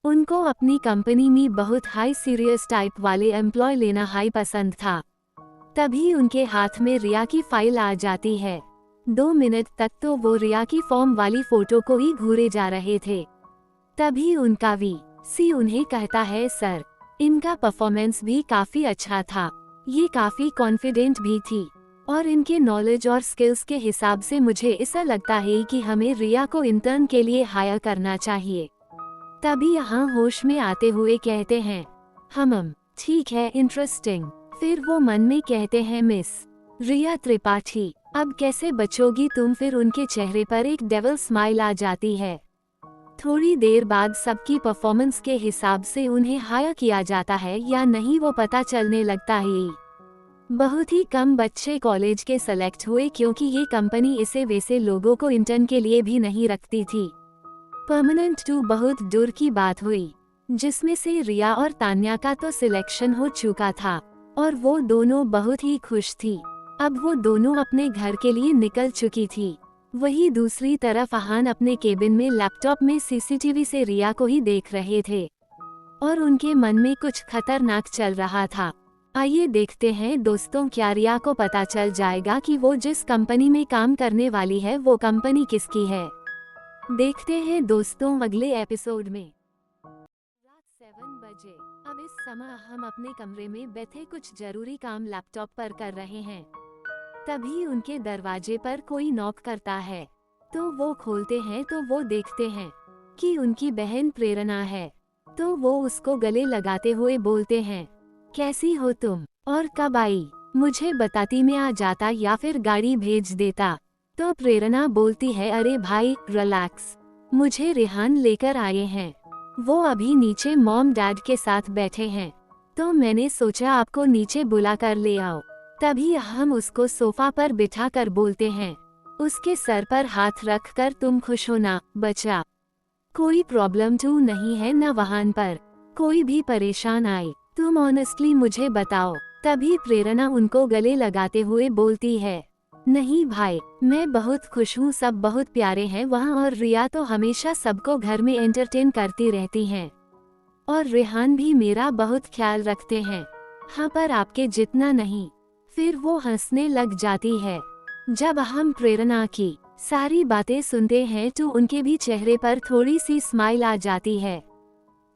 उनको अपनी कंपनी में बहुत हाई सीरियस टाइप वाले एम्प्लॉय लेना हाई पसंद था। तभी उनके हाथ में रिया की फाइल आ जाती है। 2 मिनट तक तो वो रिया की फॉर्म वाली फोटो को ही घूरे जा रहे थे। तभी उनका सी उन्हें कहता है, सर इनका परफॉर्मेंस भी काफी अच्छा था, ये काफी कॉन्फिडेंट भी थी और इनके नॉलेज और स्किल्स के हिसाब से मुझे ऐसा लगता है कि हमें रिया को इंटर्न के लिए हायर करना चाहिए। तभी यहाँ होश में आते हुए कहते हैं, ठीक है, इंटरेस्टिंग। फिर वो मन में कहते हैं, मिस रिया त्रिपाठी अब कैसे बचोगी तुम। फिर उनके चेहरे पर एक डेविल स्माइल आ जाती है। थोड़ी देर बाद सबकी परफॉर्मेंस के हिसाब से उन्हें हायर किया जाता है या नहीं वो पता चलने लगता है। बहुत ही कम बच्चे कॉलेज के सेलेक्ट हुए क्योंकि ये कंपनी इसे वैसे लोगों को इंटर्न के लिए भी नहीं रखती थी। परमानेंट टू बहुत दूर की बात हुई, जिसमें से रिया और तान्या का तो सिलेक्शन हो चुका था और वो दोनों बहुत ही खुश थी। अब वो दोनों अपने घर के लिए निकल चुकी थी। वही दूसरी तरफ अहान अपने केबिन में लैपटॉप में सीसीटीवी से रिया को ही देख रहे थे और उनके मन में कुछ खतरनाक चल रहा था। आइए देखते हैं दोस्तों, क्या रिया को पता चल जाएगा कि वो जिस कंपनी में काम करने वाली है वो कंपनी किसकी है। देखते हैं दोस्तों अगले एपिसोड में। रात 7 बजे। अब इस समय हम अपने कमरे में बैठे कुछ जरूरी काम लैपटॉप पर कर रहे हैं। तभी उनके दरवाजे पर कोई नॉक करता है। तो वो खोलते हैं तो वो देखते हैं कि उनकी बहन प्रेरणा है। तो वो उसको गले लगाते हुए बोलते हैं, कैसी हो तुम और कब आई, मुझे बताती मैं आ जाता या फिर गाड़ी भेज देता। तो प्रेरणा बोलती है, अरे भाई रिलैक्स, मुझे रेहान लेकर आए हैं, वो अभी नीचे मॉम डैड के साथ बैठे हैं, तो मैंने सोचा आपको नीचे बुला कर ले आओ। तभी हम उसको सोफा पर बिठा कर बोलते हैं, उसके सर पर हाथ रख कर, तुम खुश हो ना बच्चा, कोई प्रॉब्लम तो नहीं है ना वहां पर, कोई भी परेशान आए, तुम ऑनेस्टली मुझे बताओ। तभी प्रेरणा उनको गले लगाते हुए बोलती है, नहीं भाई, मैं बहुत खुश हूँ, सब बहुत प्यारे हैं वहाँ और रिया तो हमेशा सबको घर में एंटरटेन करती रहती हैं और रेहान भी मेरा बहुत ख्याल रखते हैं, हाँ पर आपके जितना नहीं। फिर वो हंसने लग जाती है। जब हम प्रेरणा की सारी बातें सुनते हैं तो उनके भी चेहरे पर थोड़ी सी स्माइल आ जाती है।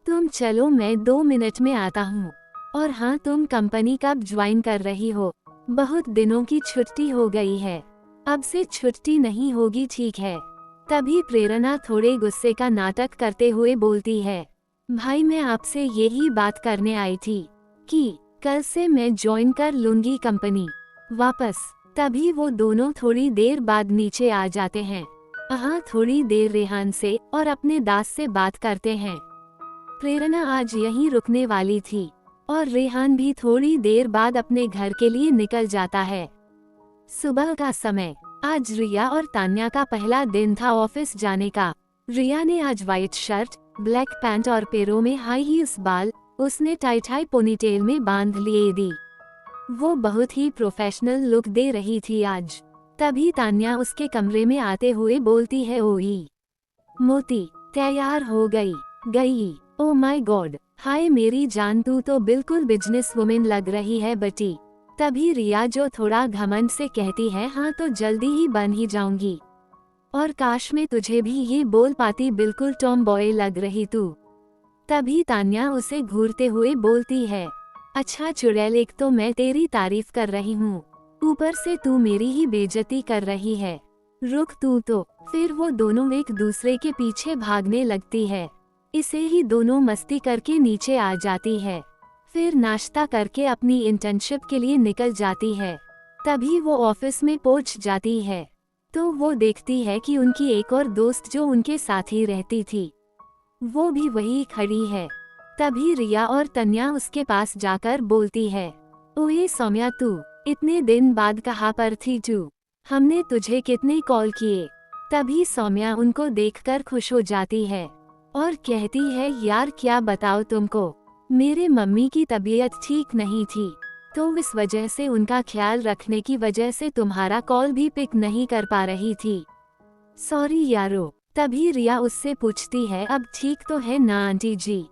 तुम चलो, मैं 2 मिनट में आता हूँ। और हाँ, तुम कंपनी कब ज्वाइन कर रही हो, बहुत दिनों की छुट्टी हो गई है, अब से छुट्टी नहीं होगी, ठीक है। तभी प्रेरणा थोड़े गुस्से का नाटक करते हुए बोलती है, भाई मैं आपसे यही बात करने आई थी कि कल से मैं ज्वाइन कर लूंगी कंपनी वापस। तभी वो दोनों थोड़ी देर बाद नीचे आ जाते हैं। थोड़ी देर रेहान से और अपने दास से बात करते हैं। प्रेरणा आज यहीं रुकने वाली थी और रेहान भी थोड़ी देर बाद अपने घर के लिए निकल जाता है। सुबह का समय। आज रिया और तान्या का पहला दिन था ऑफिस जाने का। रिया ने आज व्हाइट शर्ट, ब्लैक पैंट और पैरों में हाई हील्स, बाल उसने टाइट हाई पोनीटेल में बांध लिए दी। वो बहुत ही प्रोफेशनल लुक दे रही थी आज। तभी तान्या उसके कमरे में आते हुए बोलती है, ओई मोती तैयार हो गई। ओ माय गॉड, हाय मेरी जान, तू तो बिल्कुल बिजनेस वुमेन लग रही है बेटी। तभी रिया जो थोड़ा घमंड से कहती है, हाँ तो जल्दी ही बन ही जाऊंगी, और काश में तुझे भी ये बोल पाती, बिल्कुल टॉम बॉय लग रही तू। तभी तान्या उसे घूरते हुए बोलती है, अच्छा चुड़ैल, एक तो मैं तेरी तारीफ कर रही हूँ, ऊपर से तू मेरी ही बेइज्जती कर रही है, रुक तू तो। फिर वो दोनों एक दूसरे के पीछे भागने लगती है। इसे ही दोनों मस्ती करके नीचे आ जाती है। फिर नाश्ता करके अपनी इंटर्नशिप के लिए निकल जाती है। तभी वो ऑफिस में पहुंच जाती है। तो वो देखती है कि उनकी एक और दोस्त जो उनके साथ ही रहती थी वो भी वही खड़ी है। तभी रिया और तन्या उसके पास जाकर बोलती है, ओए सौम्या, तू इतने दिन बाद कहाँ पर थी तू? हमने तुझे कितने कॉल किए। तभी सौम्या उनको देखकर खुश हो जाती है और कहती है, यार क्या बताओ तुमको, मेरे मम्मी की तबीयत ठीक नहीं थी, तो इस वजह से उनका ख्याल रखने की वजह से तुम्हारा कॉल भी पिक नहीं कर पा रही थी। सॉरी यारो। तभी रिया उससे पूछती है, अब ठीक तो है ना आंटी जी?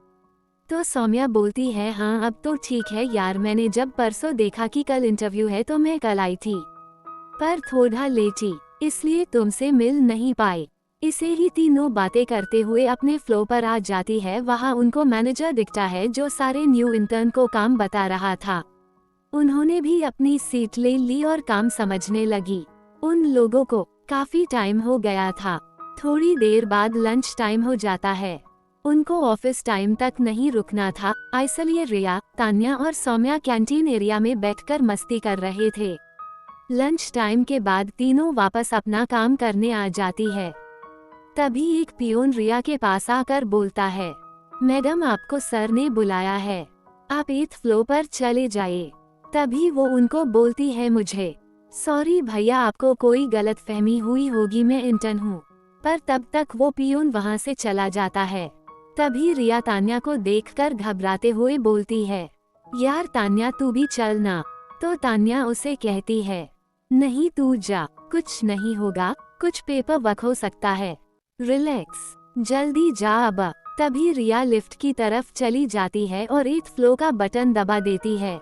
तो सौम्या बोलती है, हाँ अब तो ठीक है यार, मैंने जब परसों देखा कि कल इंटरव्यू है तो मैं कल आई थी, पर थोड़ा लेटी इसलिए तुमसे मिल नहीं पाई। इसे ही तीनों बातें करते हुए अपने फ्लो पर आ जाती है। वहाँ उनको मैनेजर दिखता है जो सारे न्यू इंटर्न को काम बता रहा था। उन्होंने भी अपनी सीट ले ली और काम समझने लगी। उन लोगों को काफी टाइम हो गया था। थोड़ी देर बाद लंच टाइम हो जाता है। उनको ऑफिस टाइम तक नहीं रुकना था, इसलिए रिया, तान्या और सौम्या कैंटीन एरिया में बैठकर मस्ती कर रहे थे। लंच टाइम के बाद तीनों वापस अपना काम करने आ जाती है। तभी एक पियोन रिया के पास आकर बोलता है, मैडम आपको सर ने बुलाया है, आप 8th फ्लोर पर चले जाइए। तभी वो उनको बोलती है, मुझे सॉरी भैया, आपको कोई गलतफहमी हुई होगी, मैं इंटर्न हूँ। पर तब तक वो पियोन वहाँ से चला जाता है। तभी रिया तान्या को देखकर घबराते हुए बोलती है, यार तान्या तू भी चल ना। तो तान्या उसे कहती है, नहीं तू जा, कुछ नहीं होगा, कुछ पेपर वर्क हो सकता है, रिलैक्स, जल्दी जा अब। तभी रिया लिफ्ट की तरफ चली जाती है और 8th फ्लोर का बटन दबा देती है।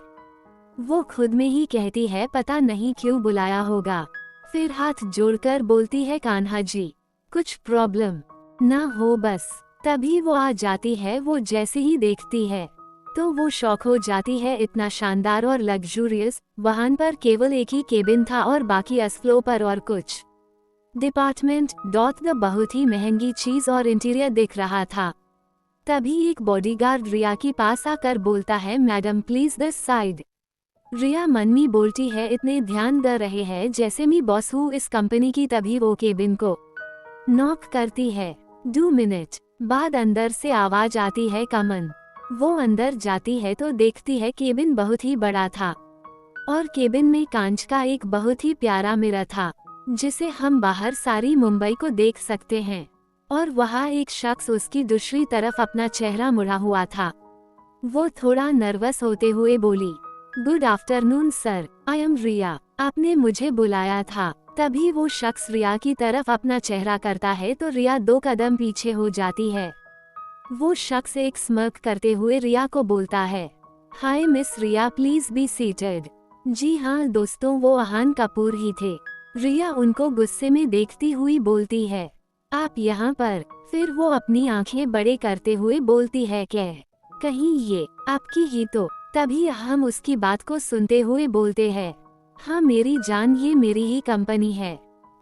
वो खुद में ही कहती है, पता नहीं क्यों बुलाया होगा। फिर हाथ जोड़कर बोलती है, कान्हा जी कुछ प्रॉब्लम ना हो बस। तभी वो आ जाती है। वो जैसे ही देखती है तो वो शॉक हो जाती है। इतना शानदार और लग्जूरियस वाहन पर केवल एक ही केबिन था और बाकी 8th फ्लोर पर और कुछ डिपार्टमेंट द बहुत ही महंगी चीज और इंटीरियर दिख रहा था। तभी एक बॉडीगार्ड रिया के पास आकर बोलता है, मैडम प्लीज दिस साइड। रिया मन में बोलती है, इतने ध्यान दे रहे हैं जैसे मैं बॉस हूँ इस कंपनी की। तभी वो केबिन को नॉक करती है। 2 मिनट बाद अंदर से आवाज आती है, कमन। वो अंदर जाती है तो देखती है केबिन बहुत ही बड़ा था और केबिन में कांच का एक बहुत ही प्यारा मिरर था जिसे हम बाहर सारी मुंबई को देख सकते हैं। और वहाँ एक शख्स उसकी दूसरी तरफ अपना चेहरा मुड़ा हुआ था। वो थोड़ा नर्वस होते हुए बोली, good afternoon sir, I am Riya, आपने मुझे बुलाया था। तभी वो शख्स रिया की तरफ अपना चेहरा करता है तो रिया 2 कदम पीछे हो जाती है। वो शख्स एक स्मर्क करते हुए रिया को बोलता है, hi miss Riya, please be seated. जी हाँ दोस्तों, वो अहान कपूर ही थे। रिया उनको गुस्से में देखती हुई बोलती है, आप यहाँ पर? फिर वो अपनी आंखें बड़े करते हुए बोलती है, कहीं ये आपकी ही तो? तभी हम उसकी बात को सुनते हुए बोलते हैं, हाँ मेरी जान, ये मेरी ही कंपनी है।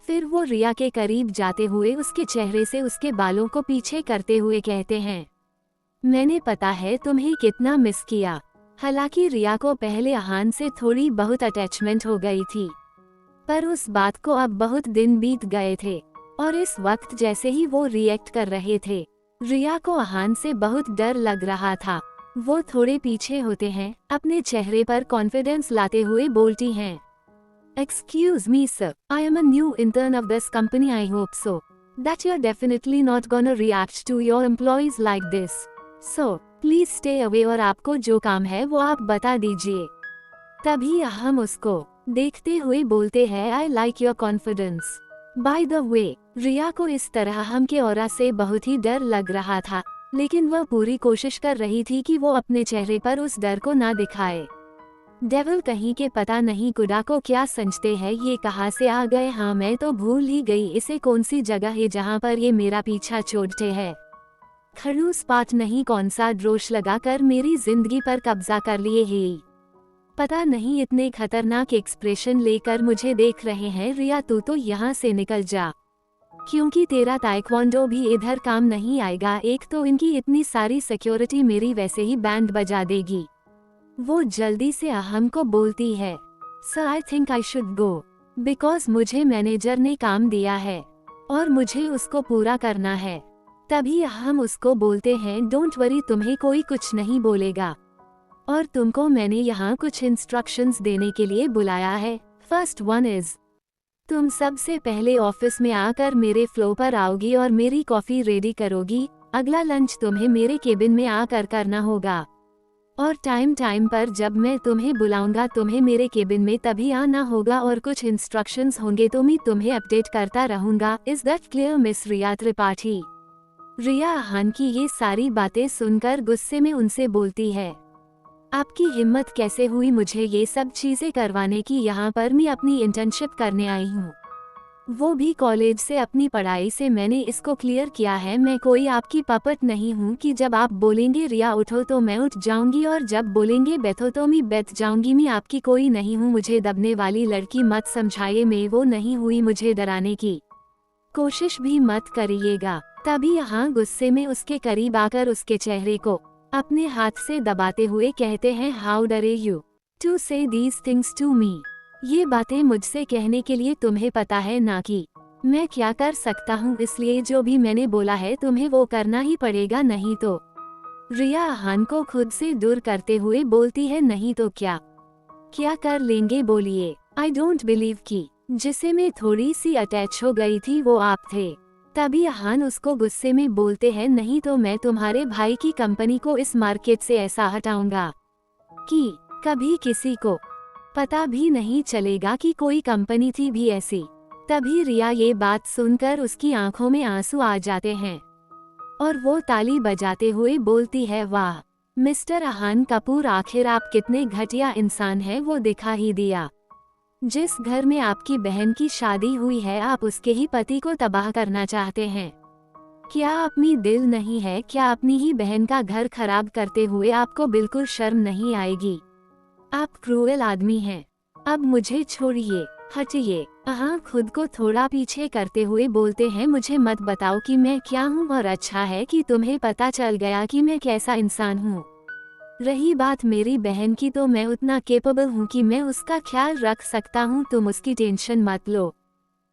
फिर वो रिया के करीब जाते हुए उसके चेहरे से उसके बालों को पीछे करते हुए कहते हैं, मैंने पता है तुम्हें कितना मिस किया। हालांकि रिया को पहले अहान से थोड़ी बहुत अटैचमेंट हो गई थी, पर उस बात को अब बहुत दिन बीत गए थे और इस वक्त जैसे ही वो रिएक्ट कर रहे थे, रिया को अहान से बहुत डर लग रहा था। वो थोड़े पीछे होते हैं, अपने चेहरे पर कॉन्फिडेंस लाते हुए बोलती हैं, excuse me sir, I am a new intern of this company, I hope so that you are definitely not gonna react to your employees like this, so please stay away और आपको जो काम है वो आप बता दीजिए। तभी हम उसको देखते हुए बोलते हैं, I like your confidence. By the way, Riya को इस तरह हम के ऑरा से बहुत ही डर लग रहा था, लेकिन वह पूरी कोशिश कर रही थी कि वो अपने चेहरे पर उस डर को ना दिखाए। डेविल कहीं के पता नहीं कुड़ा को क्या समझते हैं, ये कहाँ से आ गए। हाँ मैं तो भूल ही गई इसे कौन सी जगह है जहाँ पर ये मेरा पीछा छोड़ते हैं। खड़ूस पाट नहीं, कौन सा ड्रोश लगाकर मेरी जिंदगी पर कब्जा कर लिए है। पता नहीं इतने खतरनाक एक्सप्रेशन लेकर मुझे देख रहे हैं। रिया तू तो यहाँ से निकल जा, क्योंकि तेरा ताइक्वांडो भी इधर काम नहीं आएगा। एक तो इनकी इतनी सारी सिक्योरिटी मेरी वैसे ही बैंड बजा देगी। वो जल्दी से अहम को बोलती है, sir I think I should go. Because मुझे मैनेजर ने काम दिया है और मुझे उसको पूरा करना है। तभी हम उसको बोलते हैं डोंट वरी, तुम्हें कोई कुछ नहीं बोलेगा और तुमको मैंने यहाँ कुछ इंस्ट्रक्शंस देने के लिए बुलाया है। फर्स्ट वन इज, तुम सबसे पहले ऑफिस में आकर मेरे फ्लो पर आओगी और मेरी कॉफी रेडी करोगी। अगला लंच तुम्हें मेरे केबिन में आकर करना होगा और टाइम टाइम पर जब मैं तुम्हें बुलाऊंगा तुम्हें मेरे केबिन में तभी आना होगा और कुछ इंस्ट्रक्शंस होंगे तो मैं तुम्हें अपडेट करता रहूंगा। इज दैट क्लियर मिस रिया त्रिपाठी? रिया आहान की ये सारी बातें सुनकर गुस्से में उनसे बोलती है, आपकी हिम्मत कैसे हुई मुझे ये सब चीजें करवाने की? यहाँ पर मैं अपनी इंटर्नशिप करने आई हूँ, वो भी कॉलेज से अपनी पढ़ाई से। मैंने इसको क्लियर किया है, मैं कोई आपकी पपट नहीं हूँ कि जब आप बोलेंगे रिया उठो तो मैं उठ जाऊंगी और जब बोलेंगे बैठो तो मैं बैठ जाऊंगी। मैं आपकी कोई नहीं हूँ, मुझे दबने वाली लड़की मत समझाइए, मैं वो नहीं हुई, मुझे डराने की कोशिश भी मत करिएगा। तभी यहाँ गुस्से में उसके करीब आकर उसके चेहरे को अपने हाथ से दबाते हुए कहते हैं, हाउ डरे यू टू से दीज थिंग्स टू मी? ये बातें मुझसे कहने के लिए तुम्हें पता है ना कि मैं क्या कर सकता हूँ, इसलिए जो भी मैंने बोला है तुम्हें वो करना ही पड़ेगा, नहीं तो। रिया आहान को खुद से दूर करते हुए बोलती है, नहीं तो क्या क्या कर लेंगे बोलिए? आई डोंट बिलीव कि जिसे मैं थोड़ी सी अटैच हो गई थी वो आप थे। तभी आहान उसको गुस्से में बोलते हैं, नहीं तो मैं तुम्हारे भाई की कंपनी को इस मार्केट से ऐसा हटाऊंगा कि कभी किसी को पता भी नहीं चलेगा कि कोई कंपनी थी भी ऐसी। तभी रिया ये बात सुनकर उसकी आंखों में आंसू आ जाते हैं और वो ताली बजाते हुए बोलती है, वाह मिस्टर आहान कपूर, आखिर आप कितने घटिया इंसान हैं, वो दिखा ही दिया। जिस घर में आपकी बहन की शादी हुई है आप उसके ही पति को तबाह करना चाहते हैं। क्या अपनी दिल नहीं है? क्या अपनी ही बहन का घर खराब करते हुए आपको बिल्कुल शर्म नहीं आएगी? आप क्रूएल आदमी हैं। अब मुझे छोड़िए, हटिए। आहान खुद को थोड़ा पीछे करते हुए बोलते हैं, मुझे मत बताओ कि मैं क्या हूँ और अच्छा है कि तुम्हें पता चल गया कि मैं कैसा इंसान हूँ। रही बात मेरी बहन की तो मैं उतना केपेबल हूँ कि मैं उसका ख्याल रख सकता हूँ, तुम उसकी टेंशन मत लो।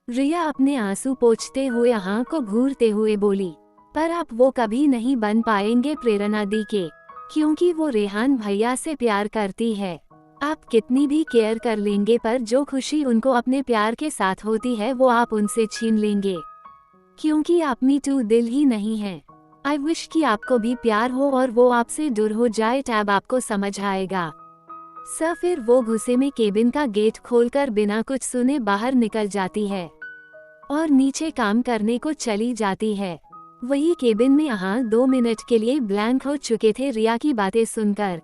रिया अपने आंसू पोंछते हुए आहान को घूरते हुए बोली, पर आप वो कभी नहीं बन पाएंगे प्रेरणा दी के, क्योंकि वो रेहान भैया से प्यार करती है। आप कितनी भी केयर कर लेंगे पर जो खुशी उनको अपने प्यार के साथ होती है वो आप उनसे छीन लेंगे, क्योंकि आप मी टू दिल ही नहीं है। आई विश कि आपको भी प्यार हो और वो आपसे दूर हो जाए, तब आपको समझ आएगा। सर फिर वो गुस्से में केबिन का गेट खोलकर बिना कुछ सुने बाहर निकल जाती है और नीचे काम करने को चली जाती है। वही केबिन में यहाँ 2 मिनट के लिए ब्लैंक हो चुके थे रिया की बातें सुनकर।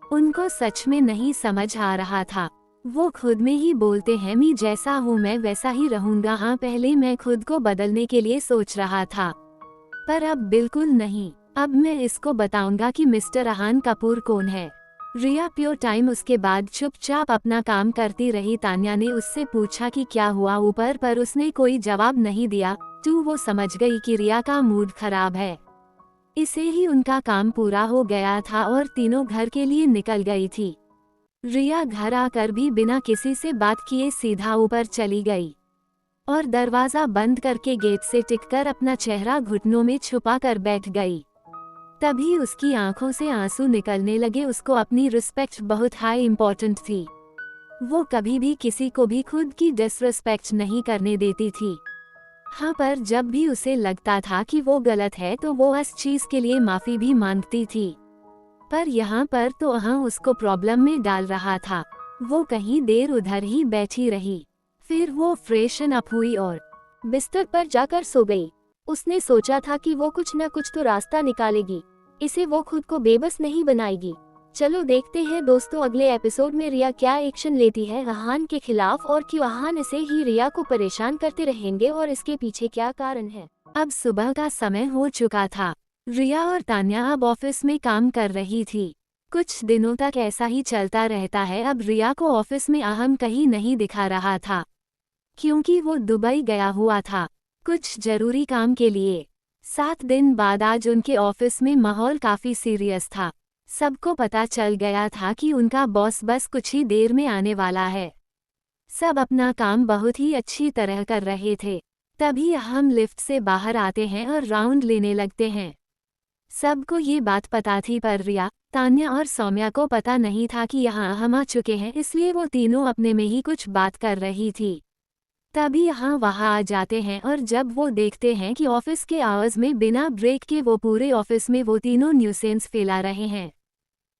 उनको सच में नहीं समझ आ रहा था। वो खुद में ही बोलते हैं, मैं जैसा हूँ मैं वैसा ही रहूंगा। हाँ, पहले मैं खुद को बदलने के लिए सोच रहा था पर अब बिल्कुल नहीं। अब मैं इसको बताऊंगा कि मिस्टर आहान कपूर कौन है। रिया प्योर टाइम उसके बाद चुपचाप अपना काम करती रही। तान्या ने उससे पूछा कि क्या हुआ ऊपर, पर उसने कोई जवाब नहीं दिया। तो वो समझ गई कि रिया का मूड खराब है। इसे ही उनका काम पूरा हो गया था और तीनों घर के लिए निकल गई थी। रिया घर आकर भी बिना किसी से बात किए सीधा ऊपर चली गई और दरवाजा बंद करके गेट से टिककर अपना चेहरा घुटनों में छुपा कर बैठ गई। तभी उसकी आंखों से आंसू निकलने लगे। उसको अपनी रिस्पेक्ट बहुत हाई इम्पोर्टेंट थी। वो कभी भी किसी को भी खुद की डिसरिस्पेक्ट नहीं करने देती थी। हाँ, पर जब भी उसे लगता था कि वो गलत है तो वो इस चीज के लिए माफी भी मांगती थी। पर यहाँ पर तो हाँ उसको प्रॉब्लम में डाल रहा था। वो कहीं देर उधर ही बैठी रही। फिर वो फ्रेशन अप हुई और बिस्तर पर जाकर सो गई। उसने सोचा था कि वो कुछ न कुछ तो रास्ता निकालेगी, इसे वो खुद को बेबस नहीं बनाएगी। चलो देखते हैं दोस्तों अगले एपिसोड में रिया क्या एक्शन लेती है आहान के खिलाफ और क्यों आहान इसे ही रिया को परेशान करते रहेंगे और इसके पीछे क्या कारण है। अब सुबह का समय हो चुका था। रिया और तान्या अब ऑफिस में काम कर रही थी। कुछ दिनों तक ऐसा ही चलता रहता है। अब रिया को ऑफिस में आहान कहीं नहीं दिखा रहा था, क्योंकि वो दुबई गया हुआ था कुछ जरूरी काम के लिए। 7 दिन बाद आज उनके ऑफिस में माहौल काफी सीरियस था। सबको पता चल गया था कि उनका बॉस बस कुछ ही देर में आने वाला है। सब अपना काम बहुत ही अच्छी तरह कर रहे थे। तभी हम लिफ्ट से बाहर आते हैं और राउंड लेने लगते हैं। सबको ये बात पता थी पर रिया, तान्या और सौम्या को पता नहीं था कि यहाँ हम आ चुके हैं, इसलिए वो तीनों अपने में ही कुछ बात कर रही थी। तभी यहाँ वहाँ आ जाते हैं और जब वो देखते हैं कि ऑफिस के आवर्स में बिना ब्रेक के वो पूरे ऑफिस में वो तीनों न्यूसेंस फैला रहे हैं,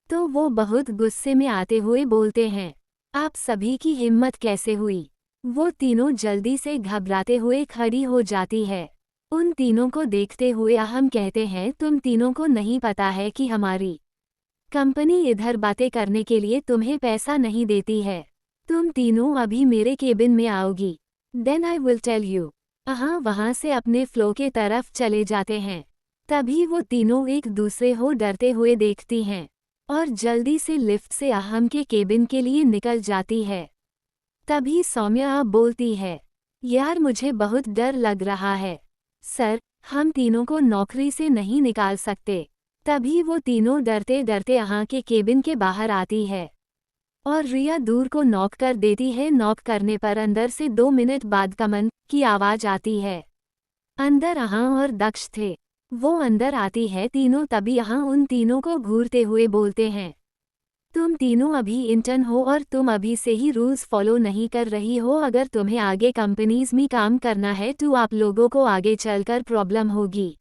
तो वो बहुत गुस्से में आते हुए बोलते हैं, आप सभी की हिम्मत कैसे हुई? वो तीनों जल्दी से घबराते हुए खड़ी हो जाती है। उन तीनों को देखते हुए हम कहते हैं, तुम तीनों को नहीं पता है कि हमारी कंपनी इधर बातें करने के लिए तुम्हें पैसा नहीं देती है। तुम तीनों अभी मेरे केबिन में आओगी, then I will tell you. वहाँ से अपने फ्लो के तरफ चले जाते हैं। तभी वो तीनों एक दूसरे को डरते हुए देखती हैं और जल्दी से लिफ्ट से अहम के केबिन के लिए निकल जाती है। तभी सौम्या बोलती है, यार मुझे बहुत डर लग रहा है सर, हम तीनों को नौकरी से नहीं निकाल सकते। तभी वो तीनों डरते डरते यहाँ के केबिन के बाहर आती है और रिया दूर को नॉक कर देती है। नॉक करने पर अंदर से 2 मिनट बाद कमन की आवाज आती है। अंदर और दक्ष थे। वो अंदर आती है तीनों, तभी उन तीनों को घूरते हुए बोलते हैं, तुम तीनों अभी इंटर्न हो और तुम अभी से ही रूल्स फॉलो नहीं कर रही हो। अगर तुम्हें आगे कंपनीज में काम करना है तो आप लोगों को आगे चलकर प्रॉब्लम होगी।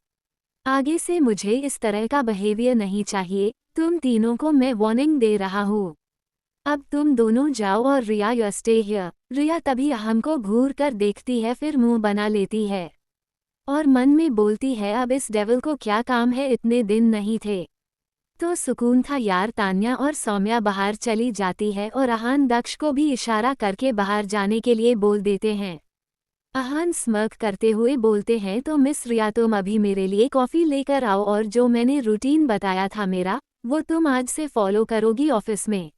आगे से मुझे इस तरह का बिहेवियर नहीं चाहिए। तुम तीनों को मैं वार्निंग दे रहा हूँ। अब तुम दोनों जाओ और रिया यू स्टे हियर। रिया तभी हमको घूर कर देखती है, फिर मुंह बना लेती है और मन में बोलती है, अब इस डेविल को क्या काम है, इतने दिन नहीं थे तो सुकून था यार। तान्या और सौम्या बाहर चली जाती है और अहान दक्ष को भी इशारा करके बाहर जाने के लिए बोल देते हैं। अहान स्मर्क करते हुए बोलते हैं, तो मिस रिया तुम अभी मेरे लिए कॉफ़ी लेकर आओ और जो मैंने रूटीन बताया था मेरा, वो तुम आज से फॉलो करोगी ऑफिस में।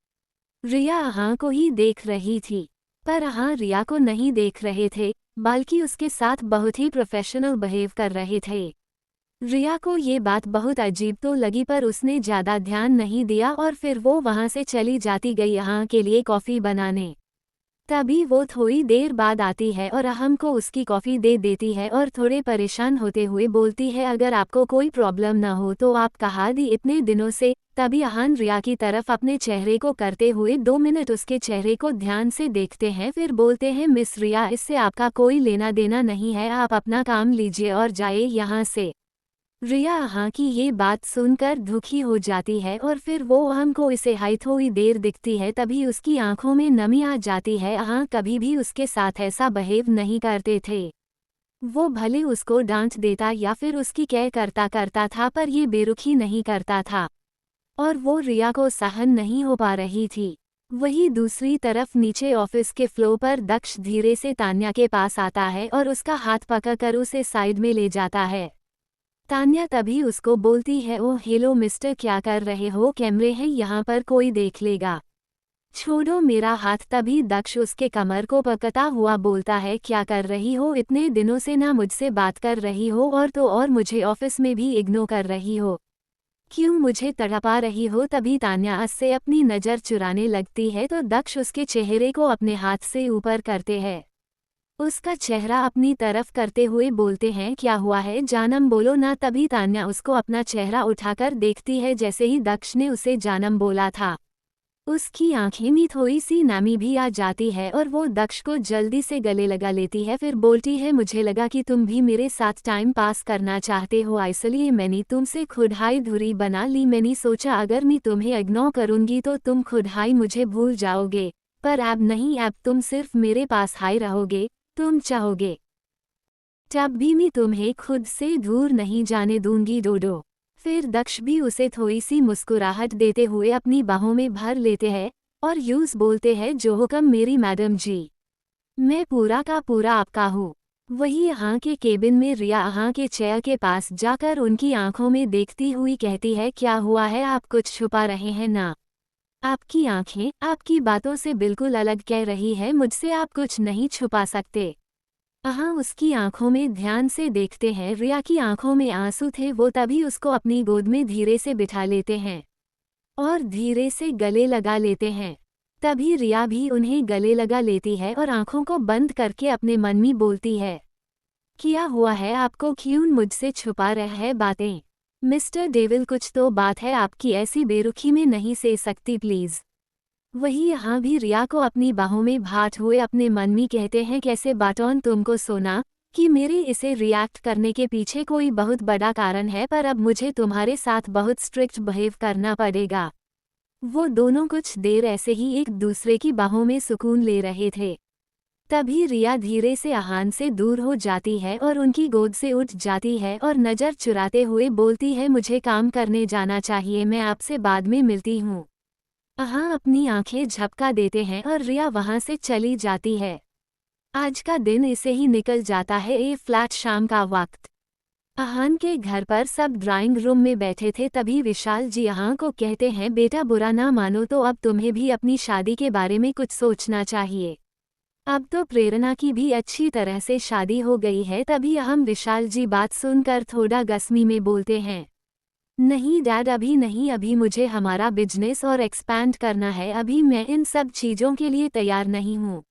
रिया अहान को ही देख रही थी, पर अहान रिया को नहीं देख रहे थे, बल्कि उसके साथ बहुत ही प्रोफेशनल बिहेव कर रहे थे। रिया को ये बात बहुत अजीब तो लगी, पर उसने ज़्यादा ध्यान नहीं दिया और फिर वो वहाँ से चली जाती गई यहाँ के लिए कॉफ़ी बनाने। तभी वो थोड़ी देर बाद आती है और अहम को उसकी कॉफ़ी दे देती है और थोड़े परेशान होते हुए बोलती है, अगर आपको कोई प्रॉब्लम ना हो तो आप कहाँ दी इतने दिनों से। तभी अहान रिया की तरफ अपने चेहरे को करते हुए 2 मिनट उसके चेहरे को ध्यान से देखते हैं, फिर बोलते हैं, मिस रिया इससे आपका कोई लेना देना नहीं है, आप अपना काम लीजिए और जाइए यहाँ से। रिया अहां की ये बात सुनकर दुखी हो जाती है और फिर वो अहम को इसे हाई थोड़ी देर दिखती है, तभी उसकी आंखों में नमी आ जाती है। अहां कभी भी उसके साथ ऐसा बिहेव नहीं करते थे। वो भले उसको डांट देता या फिर उसकी केयर करता था, पर ये बेरुखी नहीं करता था और वो रिया को सहन नहीं हो पा रही थी। वही दूसरी तरफ नीचे ऑफिस के फ्लोर पर दक्ष धीरे से तान्या के पास आता है और उसका हाथ पकड़कर उसे साइड में ले जाता है। तान्या तभी उसको बोलती है, ओ हेलो मिस्टर, क्या कर रहे हो, कैमरे हैं यहाँ पर, कोई देख लेगा, छोड़ो मेरा हाथ। तभी दक्ष उसके कमर को पकड़ता हुआ बोलता है, क्या कर रही हो, इतने दिनों से ना मुझसे बात कर रही हो और तो और मुझे ऑफिस में भी इग्नोर कर रही हो, क्यों मुझे तड़पा रही हो। तभी तान्या से अपनी नज़र चुराने लगती है तो दक्ष उसके चेहरे को अपने हाथ से ऊपर करते हैं, उसका चेहरा अपनी तरफ करते हुए बोलते हैं, क्या हुआ है जानम, बोलो ना। तभी तान्या उसको अपना चेहरा उठाकर देखती है, जैसे ही दक्ष ने उसे जानम बोला था उसकी आंखें में थोड़ी सी नमी भी आ जाती है और वो दक्ष को जल्दी से गले लगा लेती है, फिर बोलती है, मुझे लगा कि तुम भी मेरे साथ टाइम पास करना चाहते हो, इसलिए मैंने तुमसे खुद हाई धुरी बना ली। मैंने सोचा अगर मैं तुम्हें इग्नोर करूंगी तो तुम खुद हाई मुझे भूल जाओगे, पर अब नहीं, अब तुम सिर्फ मेरे पास हाई रहोगे, तुम चाहोगे तब भी मैं तुम्हें खुद से दूर नहीं जाने दूंगी डोडो। फिर दक्ष भी उसे थोड़ी सी मुस्कुराहट देते हुए अपनी बाहों में भर लेते हैं और यूज बोलते हैं, जो हुक्म मेरी मैडम जी, मैं पूरा का पूरा आपका हूँ। वही यहाँ के केबिन में रिया यहाँ के चेयर के पास जाकर उनकी आंखों में देखती हुई कहती है, क्या हुआ है, आप कुछ छुपा रहे हैं ना, आपकी आंखें आपकी बातों से बिल्कुल अलग कह रही है, मुझसे आप कुछ नहीं छुपा सकते। उसकी आंखों में ध्यान से देखते हैं, रिया की आंखों में आंसू थे। वो तभी उसको अपनी गोद में धीरे से बिठा लेते हैं और धीरे से गले लगा लेते हैं। तभी रिया भी उन्हें गले लगा लेती है और आंखों को बंद करके अपने मन में बोलती है, क्या हुआ है आपको, क्यों मुझसे छुपा रहा है बातें? मिस्टर डेविल, कुछ तो बात है, आपकी ऐसी बेरुखी में नहीं सह सकती प्लीज। वही यहाँ भी रिया को अपनी बाहों में भाट हुए अपने मन में कहते हैं, कैसे बाटोन तुमको सोना कि मेरे इसे रिएक्ट करने के पीछे कोई बहुत बड़ा कारण है, पर अब मुझे तुम्हारे साथ बहुत स्ट्रिक्ट बिहेव करना पड़ेगा। वो दोनों कुछ देर ऐसे ही एक दूसरे की बाहों में सुकून ले रहे थे। तभी रिया धीरे से आहान से दूर हो जाती है और उनकी गोद से उठ जाती है और नज़र चुराते हुए बोलती है, मुझे काम करने जाना चाहिए, मैं आपसे बाद में मिलती हूँ। आहा अपनी आंखें झपका देते हैं और रिया वहाँ से चली जाती है। आज का दिन इसे ही निकल जाता है। ये फ्लैट शाम का वक्त। आहान के घर पर सब ड्राइंग रूम में बैठे थे, तभी विशाल जी आहान को कहते हैं, बेटा बुरा ना मानो तो अब तुम्हें भी अपनी शादी के बारे में कुछ सोचना चाहिए। अब तो प्रेरणा की भी अच्छी तरह से शादी हो गई है। तभी हम विशाल जी बात सुनकर थोड़ा गस्मी में बोलते हैं, नहीं डैड अभी नहीं, अभी मुझे हमारा बिजनेस और एक्सपैंड करना है, अभी मैं इन सब चीज़ों के लिए तैयार नहीं हूँ।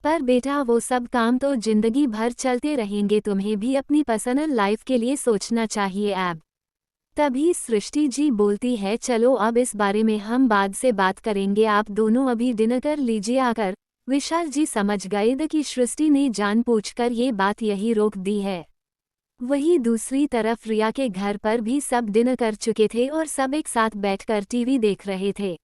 पर बेटा वो सब काम तो जिंदगी भर चलते रहेंगे, तुम्हें भी अपनी पर्सनल लाइफ के लिए सोचना चाहिए अब। तभी सृष्टि जी बोलती है, चलो अब इस बारे में हम बाद से बात करेंगे, आप दोनों अभी डिनर कर लीजिए आकर। विशाल जी समझ गए थे कि सृष्टि ने जानबूझकर ये बात यही रोक दी है। वहीं दूसरी तरफ रिया के घर पर भी सब डिनर कर चुके थे और सब एक साथ बैठकर टीवी देख रहे थे।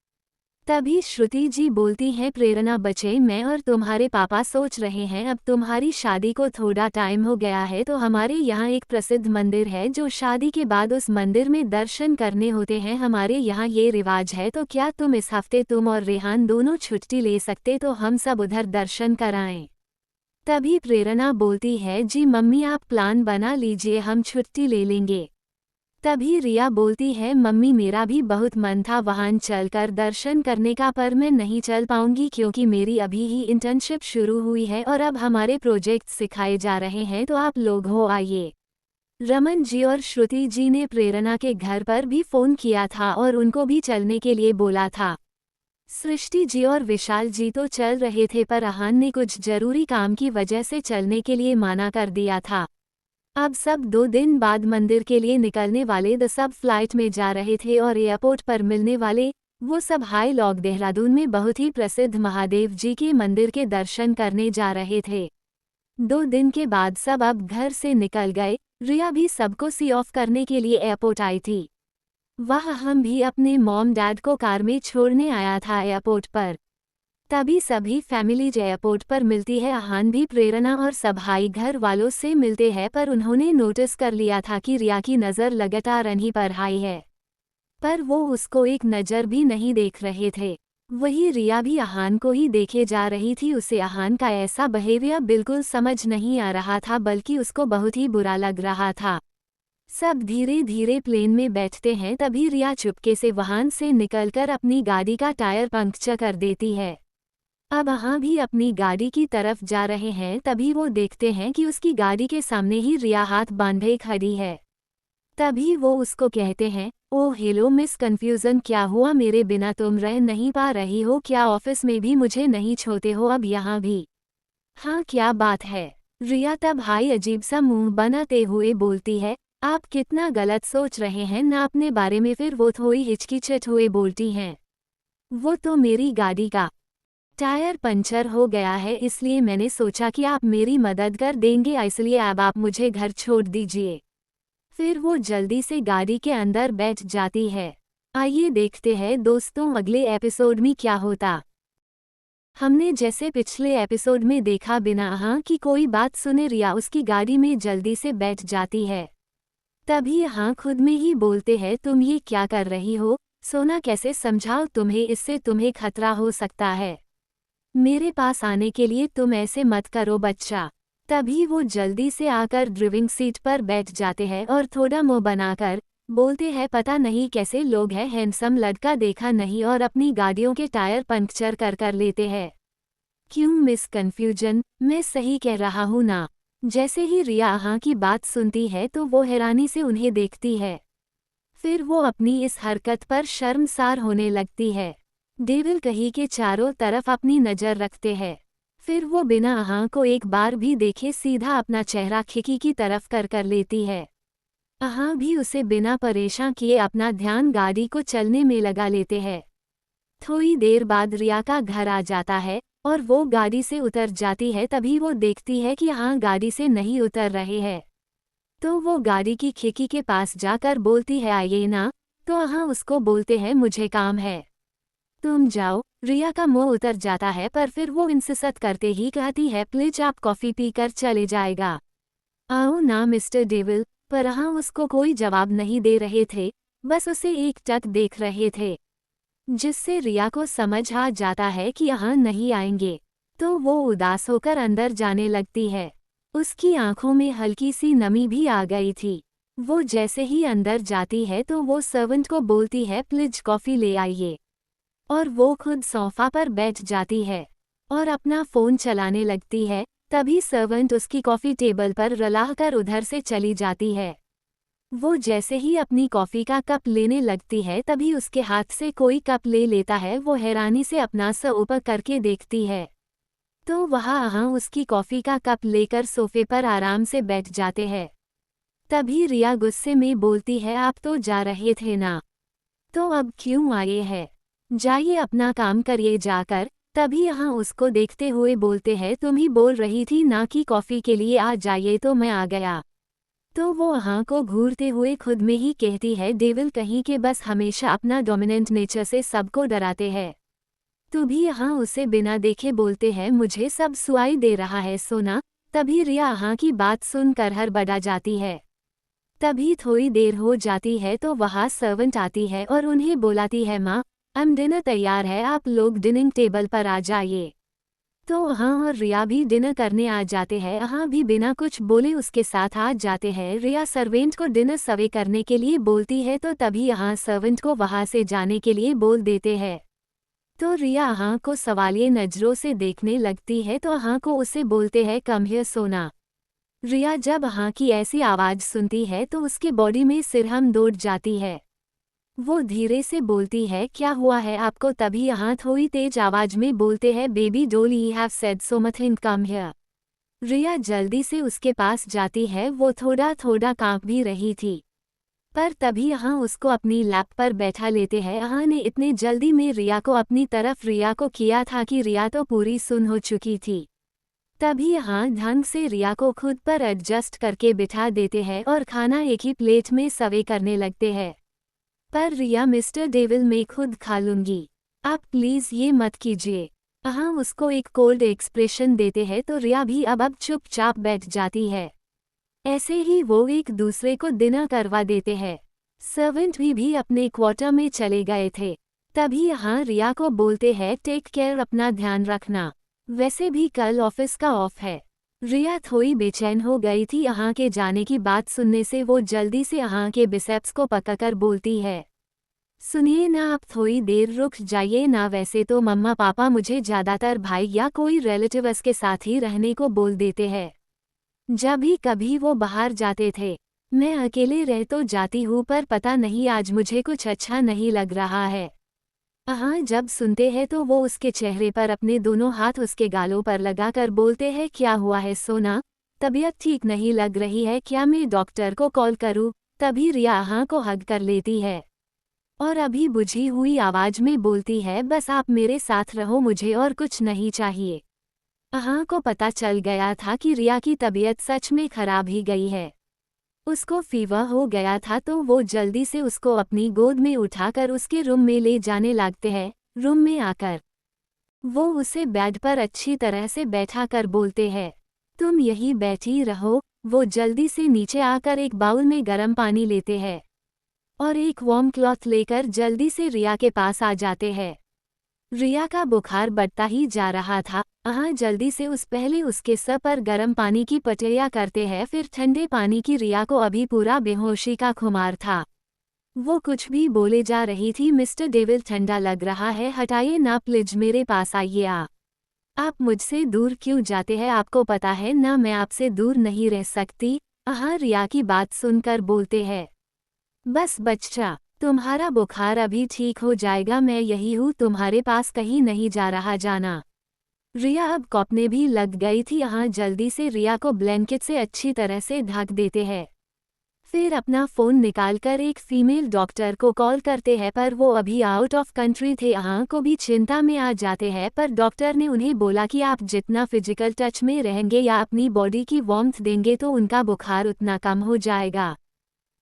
तभी श्रुति जी बोलती हैं, प्रेरणा बच्चे, मैं और तुम्हारे पापा सोच रहे हैं, अब तुम्हारी शादी को थोड़ा टाइम हो गया है तो हमारे यहाँ एक प्रसिद्ध मंदिर है जो शादी के बाद उस मंदिर में दर्शन करने होते हैं, हमारे यहाँ ये रिवाज है, तो क्या तुम इस हफ्ते तुम और रेहान दोनों छुट्टी ले सकते तो हम सब उधर दर्शन कराएं। तभी प्रेरणा बोलती है, जी मम्मी आप प्लान बना लीजिए, हम छुट्टी ले लेंगे। तभी रिया बोलती है, मम्मी मेरा भी बहुत मन था वहां चलकर दर्शन करने का, पर मैं नहीं चल पाऊंगी क्योंकि मेरी अभी ही इंटर्नशिप शुरू हुई है और अब हमारे प्रोजेक्ट सिखाए जा रहे हैं, तो आप लोग हो आइए। रमन जी और श्रुति जी ने प्रेरणा के घर पर भी फोन किया था और उनको भी चलने के लिए बोला था। सृष्टि जी और विशाल जी तो चल रहे थे, पर आहान ने कुछ जरूरी काम की वजह से चलने के लिए माना कर दिया था। अब सब 2 दिन बाद मंदिर के लिए निकलने वाले द सब फ्लाइट में जा रहे थे और एयरपोर्ट पर मिलने वाले वो सब हाई लॉग देहरादून में बहुत ही प्रसिद्ध महादेव जी के मंदिर के दर्शन करने जा रहे थे। 2 दिन के बाद सब अब घर से निकल गए। रिया भी सबको सी ऑफ करने के लिए एयरपोर्ट आई थी। वह हम भी अपने मॉम डैड को कार में छोड़ने आया था एयरपोर्ट पर। तभी सभी फैमिली एयरपोर्ट पर मिलती है। आहान भी प्रेरणा और सब भाई घर वालों से मिलते हैं, पर उन्होंने नोटिस कर लिया था कि रिया की नज़र लगातार उन्हीं पर हाई है, पर वो उसको एक नज़र भी नहीं देख रहे थे। वही रिया भी आहान को ही देखे जा रही थी। उसे आहान का ऐसा बिहेवियर बिल्कुल समझ नहीं आ रहा था, बल्कि उसको बहुत ही बुरा लग रहा था। सब धीरे धीरे प्लेन में बैठते हैं, तभी रिया चुपके से वहां से निकलकर अपनी गाड़ी का टायर पंक्चर कर देती है। अब आहान भी अपनी गाड़ी की तरफ जा रहे हैं, तभी वो देखते हैं कि उसकी गाड़ी के सामने ही रिया हाथ बांधे खड़ी है। तभी वो उसको कहते हैं, ओह हेलो मिस, कंफ्यूजन क्या हुआ, मेरे बिना तुम रह नहीं पा रही हो क्या, ऑफिस में भी मुझे नहीं छोड़ते हो, अब यहाँ भी? हाँ क्या बात है? रिया तब हाई अजीब सा मुंह बनाते हुए बोलती है, आप कितना गलत सोच रहे हैं ना अपने बारे में। फिर वो थोड़ी हिचकिचाते हुए बोलती हैं, वो तो मेरी गाड़ी का टायर पंचर हो गया है, इसलिए मैंने सोचा कि आप मेरी मदद कर देंगे, इसलिए अब आप मुझे घर छोड़ दीजिए। फिर वो जल्दी से गाड़ी के अंदर बैठ जाती है। आइए देखते हैं दोस्तों अगले एपिसोड में क्या होता। हमने जैसे पिछले एपिसोड में देखा, बिना आहान की कोई बात सुने रिया उसकी गाड़ी में जल्दी से बैठ जाती है। तभी आहान खुद में ही बोलते हैं, तुम ये क्या कर रही हो, सोना कैसे समझाओ तुम्हें, इससे तुम्हें खतरा हो सकता है, मेरे पास आने के लिए तुम ऐसे मत करो बच्चा। तभी वो जल्दी से आकर ड्राइविंग सीट पर बैठ जाते हैं और थोड़ा मुंह बनाकर बोलते हैं, पता नहीं कैसे लोग हैं, हैंडसम लड़का देखा नहीं और अपनी गाड़ियों के टायर पंक्चर कर लेते हैं। क्यों मिस कंफ्यूजन, मैं सही कह रहा हूँ ना? जैसे ही रिया आहान की बात सुनती है तो वो हैरानी से उन्हें देखती है। फिर वो अपनी इस हरकत पर शर्मसार होने लगती है। डेविल कहीं के चारों तरफ अपनी नज़र रखते हैं। फिर वो बिना आहा को एक बार भी देखे सीधा अपना चेहरा खिड़की की तरफ कर लेती है। आहा भी उसे बिना परेशान किए अपना ध्यान गाड़ी को चलने में लगा लेते हैं। थोड़ी देर बाद रिया का घर आ जाता है और वो गाड़ी से उतर जाती है। तभी वो देखती है कि आहा गाड़ी से नहीं उतर रहे हैं। तो वो गाड़ी की खिड़की के पास जाकर बोलती है आइए ना। तो आहा उसको बोलते हैं मुझे काम है, तुम जाओ। रिया का मुंह उतर जाता है पर फिर वो इंसिस्ट करते ही कहती है प्लीज आप कॉफ़ी पीकर चले जाएगा। आओ ना मिस्टर डेविल। पर आहा उसको कोई जवाब नहीं दे रहे थे, बस उसे एक टक देख रहे थे, जिससे रिया को समझ आ जाता है कि आहा नहीं आएंगे। तो वो उदास होकर अंदर जाने लगती है। उसकी आंखों में हल्की सी नमी भी आ गई थी। वो जैसे ही अंदर जाती है तो वो सर्वेंट को बोलती है प्लीज कॉफ़ी ले आइए, और वो खुद सोफा पर बैठ जाती है और अपना फ़ोन चलाने लगती है। तभी सर्वेंट उसकी कॉफ़ी टेबल पर रलाह कर उधर से चली जाती है। वो जैसे ही अपनी कॉफ़ी का कप लेने लगती है तभी उसके हाथ से कोई कप ले लेता है। वो हैरानी से अपना सर ऊपर करके देखती है तो वहाँ आहा उसकी कॉफ़ी का कप लेकर सोफे पर आराम से बैठ जाते हैं। तभी रिया गुस्से में बोलती है आप तो जा रहे थे ना, तो अब क्यों आए हैं? जाइए अपना काम करिए जाकर। तभी यहाँ उसको देखते हुए बोलते हैं तुम ही बोल रही थी ना कि कॉफ़ी के लिए आ जाइए तो मैं आ गया। तो वो यहाँ को घूरते हुए खुद में ही कहती है डेविल कहीं के बस हमेशा अपना डोमिनेंट नेचर से सबको डराते हैं। तो भी यहाँ उसे बिना देखे बोलते हैं मुझे सब सुनाई दे रहा है सोना। तभी रिया यहाँ की बात सुनकर हड़बड़ा जाती है। तभी थोड़ी देर हो जाती है तो वहाँ सर्वेंट आती है और उन्हें बुलाती है माँ डिनर तैयार है, आप लोग डिनिंग टेबल पर आ जाइए। तो वहाँ और रिया भी डिनर करने आ जाते हैं। वहाँ भी बिना कुछ बोले उसके साथ आ जाते हैं। रिया सर्वेंट को डिनर सर्वे करने के लिए बोलती है तो तभी यहाँ सर्वेंट को वहाँ से जाने के लिए बोल देते हैं। तो रिया यहाँ को सवालिया नज़रों से देखने लगती है तो यहाँ को उसे बोलते हैं कम हियर सोना। रिया जब हाँ की ऐसी आवाज़ सुनती है तो उसके बॉडी में सिरहम दौड़ जाती है। वो धीरे से बोलती है क्या हुआ है आपको? तभी यहाँ थोड़ी तेज आवाज़ में बोलते हैं baby doll you have said so much in come here. Riya जल्दी से उसके पास जाती है। वो थोड़ा थोड़ा कांप भी रही थी, पर तभी यहाँ उसको अपनी लैप पर बैठा लेते हैं। यहाँ ने इतने जल्दी में रिया को अपनी तरफ रिया को किया था कि रिया तो पूरी सुन हो चुकी थी। तभी यहाँ ढंग से रिया को खुद पर एडजस्ट करके बिठा देते हैं और खाना एक ही प्लेट में सर्व करने लगते हैं। पर रिया मिस्टर डेविल मैं खुद खा लूंगी, आप प्लीज़ ये मत कीजिए। यहाँ उसको एक कोल्ड एक्सप्रेशन देते हैं तो रिया भी अब चुपचाप बैठ जाती है। ऐसे ही वो एक दूसरे को डिनर करवा देते हैं। सर्वेंट भी अपने क्वार्टर में चले गए थे। तभी यहाँ रिया को बोलते हैं टेक केयर, अपना ध्यान रखना, वैसे भी कल ऑफिस का ऑफ है। रिया थोड़ी बेचैन हो गई थी यहाँ के जाने की बात सुनने से। वो जल्दी से यहाँ के बिसेप्स को पकड़कर बोलती है सुनिए ना, आप थोड़ी देर रुक जाइए ना, वैसे तो मम्मा पापा मुझे ज़्यादातर भाई या कोई रिलेटिव्स के साथ ही रहने को बोल देते हैं। जब भी कभी वो बाहर जाते थे मैं अकेले रह तो जाती हूँ, पर पता नहीं आज मुझे कुछ अच्छा नहीं लग रहा है। हाँ जब सुनते हैं तो वो उसके चेहरे पर अपने दोनों हाथ उसके गालों पर लगाकर बोलते हैं क्या हुआ है सोना, तबीयत ठीक नहीं लग रही है क्या? मैं डॉक्टर को कॉल करूँ? तभी रिया हाँ को हग कर लेती है और अभी बुझी हुई आवाज में बोलती है बस आप मेरे साथ रहो, मुझे और कुछ नहीं चाहिए। हाँ को पता चल गया था कि रिया की तबीयत सच में खराब ही गई है। उसको फीवर हो गया था तो वो जल्दी से उसको अपनी गोद में उठाकर उसके रूम में ले जाने लगते हैं। रूम में आकर वो उसे बेड पर अच्छी तरह से बैठा कर बोलते हैं तुम यहीं बैठी रहो। वो जल्दी से नीचे आकर एक बाउल में गर्म पानी लेते हैं और एक वार्म क्लॉथ लेकर जल्दी से रिया के पास आ जाते हैं। रिया का बुखार बढ़ता ही जा रहा था। जल्दी से पहले उसके सर पर गर्म पानी की पटिया करते हैं, फिर ठंडे पानी की। रिया को अभी पूरा बेहोशी का खुमार था। वो कुछ भी बोले जा रही थी मिस्टर डेविल ठंडा लग रहा है, हटाइए ना प्लीज, मेरे पास आइए। आप मुझसे दूर क्यों जाते हैं? आपको पता है ना मैं आपसे दूर नहीं रह सकती। रिया की बात सुनकर बोलते हैं बस बच्चा तुम्हारा बुखार अभी ठीक हो जाएगा, मैं यही हूँ, तुम्हारे पास कहीं नहीं जा रहा जाना। रिया अब कॉपने भी लग गई थी। यहाँ जल्दी से रिया को ब्लैंकेट से अच्छी तरह से ढक देते हैं। फिर अपना फ़ोन निकालकर एक फीमेल डॉक्टर को कॉल करते हैं, पर वो अभी आउट ऑफ कंट्री थे। यहाँ को भी चिंता में आ जाते हैं, पर डॉक्टर ने उन्हें बोला कि आप जितना फिजिकल टच में रहेंगे या अपनी बॉडी की वार्मथ देंगे तो उनका बुखार उतना कम हो जाएगा।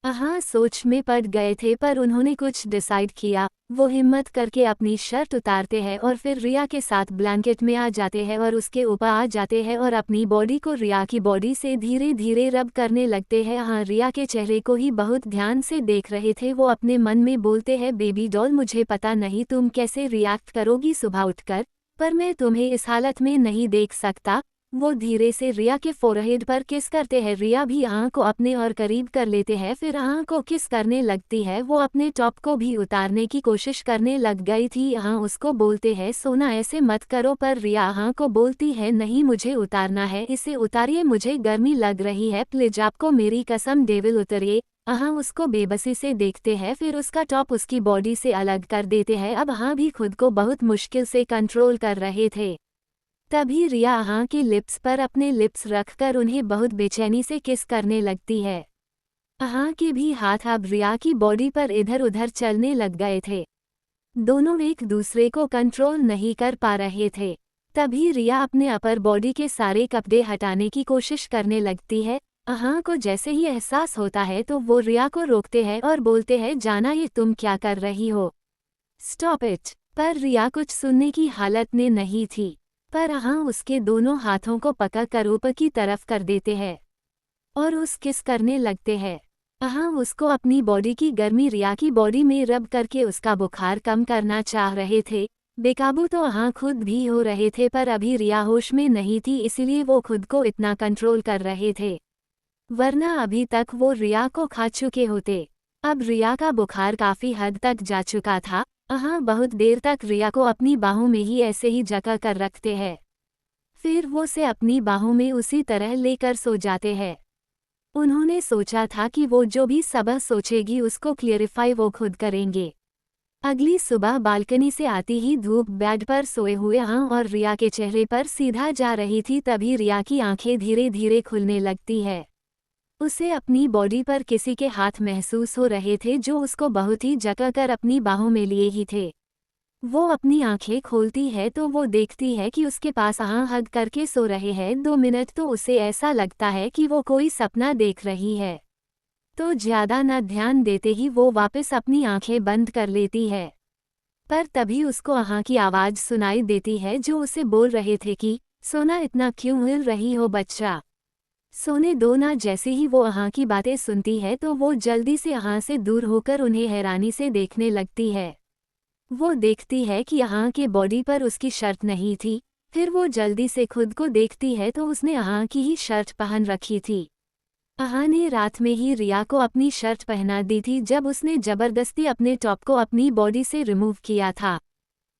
हाँ, सोच में पड़ गए थे, पर उन्होंने कुछ डिसाइड किया। वो हिम्मत करके अपनी शर्ट उतारते हैं और फिर रिया के साथ ब्लैंकेट में आ जाते हैं और उसके ऊपर आ जाते हैं और अपनी बॉडी को रिया की बॉडी से धीरे धीरे रब करने लगते हैं। हाँ, रिया के चेहरे को ही बहुत ध्यान से देख रहे थे। वो अपने मन में बोलते हैं, बेबी डॉल, मुझे पता नहीं तुम कैसे रिएक्ट करोगी सुबह उठकर, पर मैं तुम्हें इस हालत में नहीं देख सकता। वो धीरे से रिया के फोरहेड पर किस करते हैं। रिया भी आँख को अपने और करीब कर लेते हैं, फिर आँख को किस करने लगती है। वो अपने टॉप को भी उतारने की कोशिश करने लग गई थी। यहाँ उसको बोलते हैं, सोना ऐसे मत करो, पर रिया आँख को बोलती है, नहीं मुझे उतारना है, इसे उतारिए, मुझे गर्मी लग रही है, प्लीज आपको मेरी कसम डेविल उतरिए। हाँ, उसको बेबसी से देखते हैं, फिर उसका टॉप उसकी बॉडी से अलग कर देते हैं। अब हाँ भी खुद को बहुत मुश्किल से कंट्रोल कर रहे थे। तभी रिया हाँ की लिप्स पर अपने लिप्स रखकर उन्हें बहुत बेचैनी से किस करने लगती है। हाँ के भी हाथ अब रिया की बॉडी पर इधर उधर चलने लग गए थे। दोनों एक दूसरे को कंट्रोल नहीं कर पा रहे थे। तभी रिया अपने अपर बॉडी के सारे कपड़े हटाने की कोशिश करने लगती है। हाँ को जैसे ही एहसास होता है तो वो रिया को रोकते हैं और बोलते हैं, जाना, ये तुम क्या कर रही हो, स्टॉप इट। पर रिया कुछ सुनने की हालत में नहीं थी, पर हाँ उसके दोनों हाथों को पकड़ कर ऊपर की तरफ कर देते हैं और उस किस करने लगते हैं। हाँ उसको अपनी बॉडी की गर्मी रिया की बॉडी में रब करके उसका बुखार कम करना चाह रहे थे। बेकाबू तो हाँ खुद भी हो रहे थे, पर अभी रिया होश में नहीं थी, इसलिए वो खुद को इतना कंट्रोल कर रहे थे, वरना अभी तक वो रिया को खा चुके होते। अब रिया का बुखार काफ़ी हद तक जा चुका था। हाँ बहुत देर तक रिया को अपनी बाहों में ही ऐसे ही जकड़ कर रखते हैं, फिर वो से अपनी बाहों में उसी तरह लेकर सो जाते हैं। उन्होंने सोचा था कि वो जो भी सबक सोचेगी उसको क्लियरिफाई वो खुद करेंगे। अगली सुबह बालकनी से आती ही धूप बेड पर सोए हुए हाँ और रिया के चेहरे पर सीधा जा रही थी। तभी रिया की आंखें धीरे धीरे खुलने लगती है। उसे अपनी बॉडी पर किसी के हाथ महसूस हो रहे थे जो उसको बहुत ही जकड़ कर अपनी बाहों में लिए ही थे। वो अपनी आंखें खोलती है तो वो देखती है कि उसके पास हग करके सो रहे हैं। 2 मिनट तो उसे ऐसा लगता है कि वो कोई सपना देख रही है, तो ज्यादा न ध्यान देते ही वो वापस अपनी आंखें बंद कर लेती है। पर तभी उसको की आवाज सुनाई देती है जो उसे बोल रहे थे कि सोना, इतना क्यों हिल रही हो बच्चा, सोने दो ना। जैसे ही वो की बातें सुनती है तो वो जल्दी से से दूर होकर उन्हें हैरानी से देखने लगती है। वो देखती है कि के बॉडी पर उसकी शर्ट नहीं थी। फिर वो जल्दी से खुद को देखती है तो उसने की ही शर्ट पहन रखी थी। ने रात में ही रिया को अपनी शर्ट पहना दी थी जब उसने जबरदस्ती अपने टॉप को अपनी बॉडी से रिमूव किया था।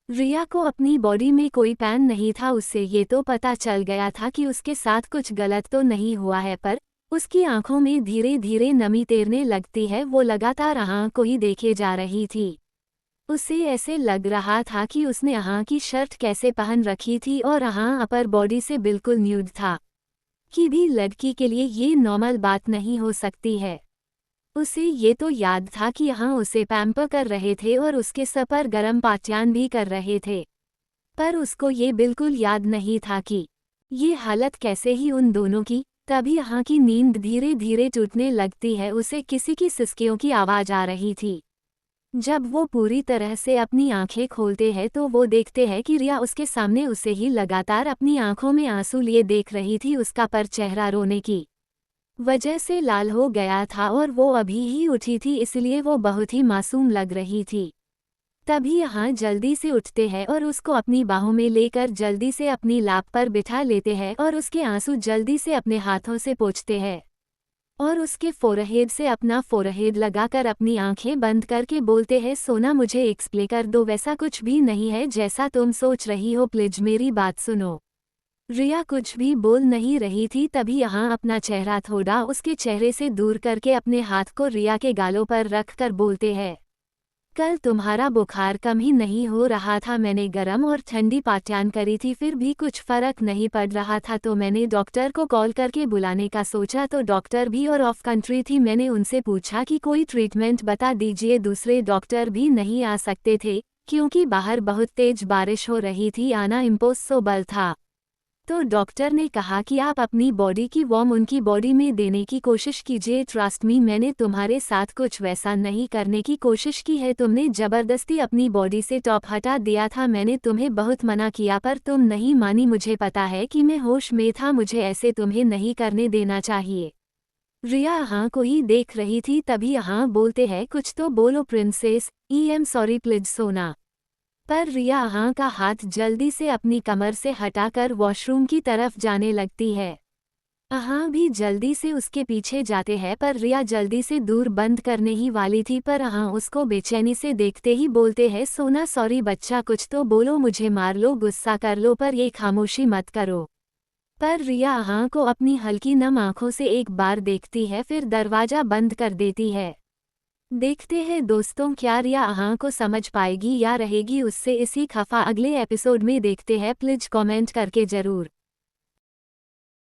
रिया को अपनी बॉडी में कोई पैन नहीं था। उससे ये तो पता चल गया था कि उसके साथ कुछ गलत तो नहीं हुआ है, पर उसकी आंखों में धीरे धीरे नमी तैरने लगती है। वो लगातार को ही देखे जा रही थी। उसे ऐसे लग रहा था कि उसने की शर्ट कैसे पहन रखी थी और अपर बॉडी से बिल्कुल न्यूड था, कि भी लड़की के लिए ये नॉर्मल बात नहीं हो सकती है। उसे ये तो याद था कि उसे पैम्पर कर रहे थे और उसके सर पर गर्म पाचान भी कर रहे थे, पर उसको ये बिल्कुल याद नहीं था कि ये हालत कैसे ही उन दोनों की। तभी की नींद धीरे धीरे टूटने लगती है। उसे किसी की सिसकियों की आवाज़ आ रही थी। जब वो पूरी तरह से अपनी आंखें खोलते हैं तो वो देखते हैं कि रिया उसके सामने उसे ही लगातार अपनी आंखों में आंसू लिए देख रही थी। उसका पर चेहरा रोने की वजह से लाल हो गया था और वो अभी ही उठी थी, इसलिए वो बहुत ही मासूम लग रही थी। तभी जल्दी से उठते हैं और उसको अपनी बाहों में लेकर जल्दी से अपनी लाप पर बिठा लेते हैं और उसके आंसू जल्दी से अपने हाथों से पोंछते हैं और उसके फोरहेड से अपना फोरहेड लगाकर अपनी आंखें बंद करके बोलते हैं, सोना मुझे एक्सप्लेन कर दो, वैसा कुछ भी नहीं है जैसा तुम सोच रही हो, प्लीज मेरी बात सुनो। रिया कुछ भी बोल नहीं रही थी। तभी अपना चेहरा थोड़ा उसके चेहरे से दूर करके अपने हाथ को रिया के गालों पर रख कर बोलते हैं, कल तुम्हारा बुखार कम ही नहीं हो रहा था। मैंने गर्म और ठंडी पाट्यान करी थी, फिर भी कुछ फर्क नहीं पड़ रहा था, तो मैंने डॉक्टर को कॉल करके बुलाने का सोचा, तो डॉक्टर भी और ऑफ कंट्री थी। मैंने उनसे पूछा कि कोई ट्रीटमेंट बता दीजिए। दूसरे डॉक्टर भी नहीं आ सकते थे क्योंकि बाहर बहुत तेज बारिश हो रही थी, आना इम्पॉसिबल था। तो डॉक्टर ने कहा कि आप अपनी बॉडी की वार्म उनकी बॉडी में देने की कोशिश कीजिए। ट्रस्ट मी, मैंने तुम्हारे साथ कुछ वैसा नहीं करने की कोशिश की है। तुमने ज़बरदस्ती अपनी बॉडी से टॉप हटा दिया था। मैंने तुम्हें बहुत मना किया पर तुम नहीं मानी। मुझे पता है कि मैं होश में था, मुझे ऐसे तुम्हें नहीं करने देना चाहिए। रिया हाँ को ही देख रही थी, तभी हाँ बोलते हैं, कुछ तो बोलो प्रिंसेस। एम सॉरी प्लीज सोना। पर रिया हाँ का हाथ जल्दी से अपनी कमर से हटाकर वॉशरूम की तरफ जाने लगती है। हाँ भी जल्दी से उसके पीछे जाते हैं, पर रिया जल्दी से दूर बंद करने ही वाली थी, पर हाँ उसको बेचैनी से देखते ही बोलते हैं, सोना सॉरी बच्चा, कुछ तो बोलो, मुझे मार लो, गुस्सा कर लो, पर ये खामोशी मत करो। पर रिया हाँ को अपनी हल्की नम आंखों से एक बार देखती है, फिर दरवाजा बंद कर देती है। देखते हैं दोस्तों, क्या रिया हाँ को समझ पाएगी या रहेगी उससे इसी खफा। अगले एपिसोड में देखते हैं, प्लीज कमेंट करके जरूर।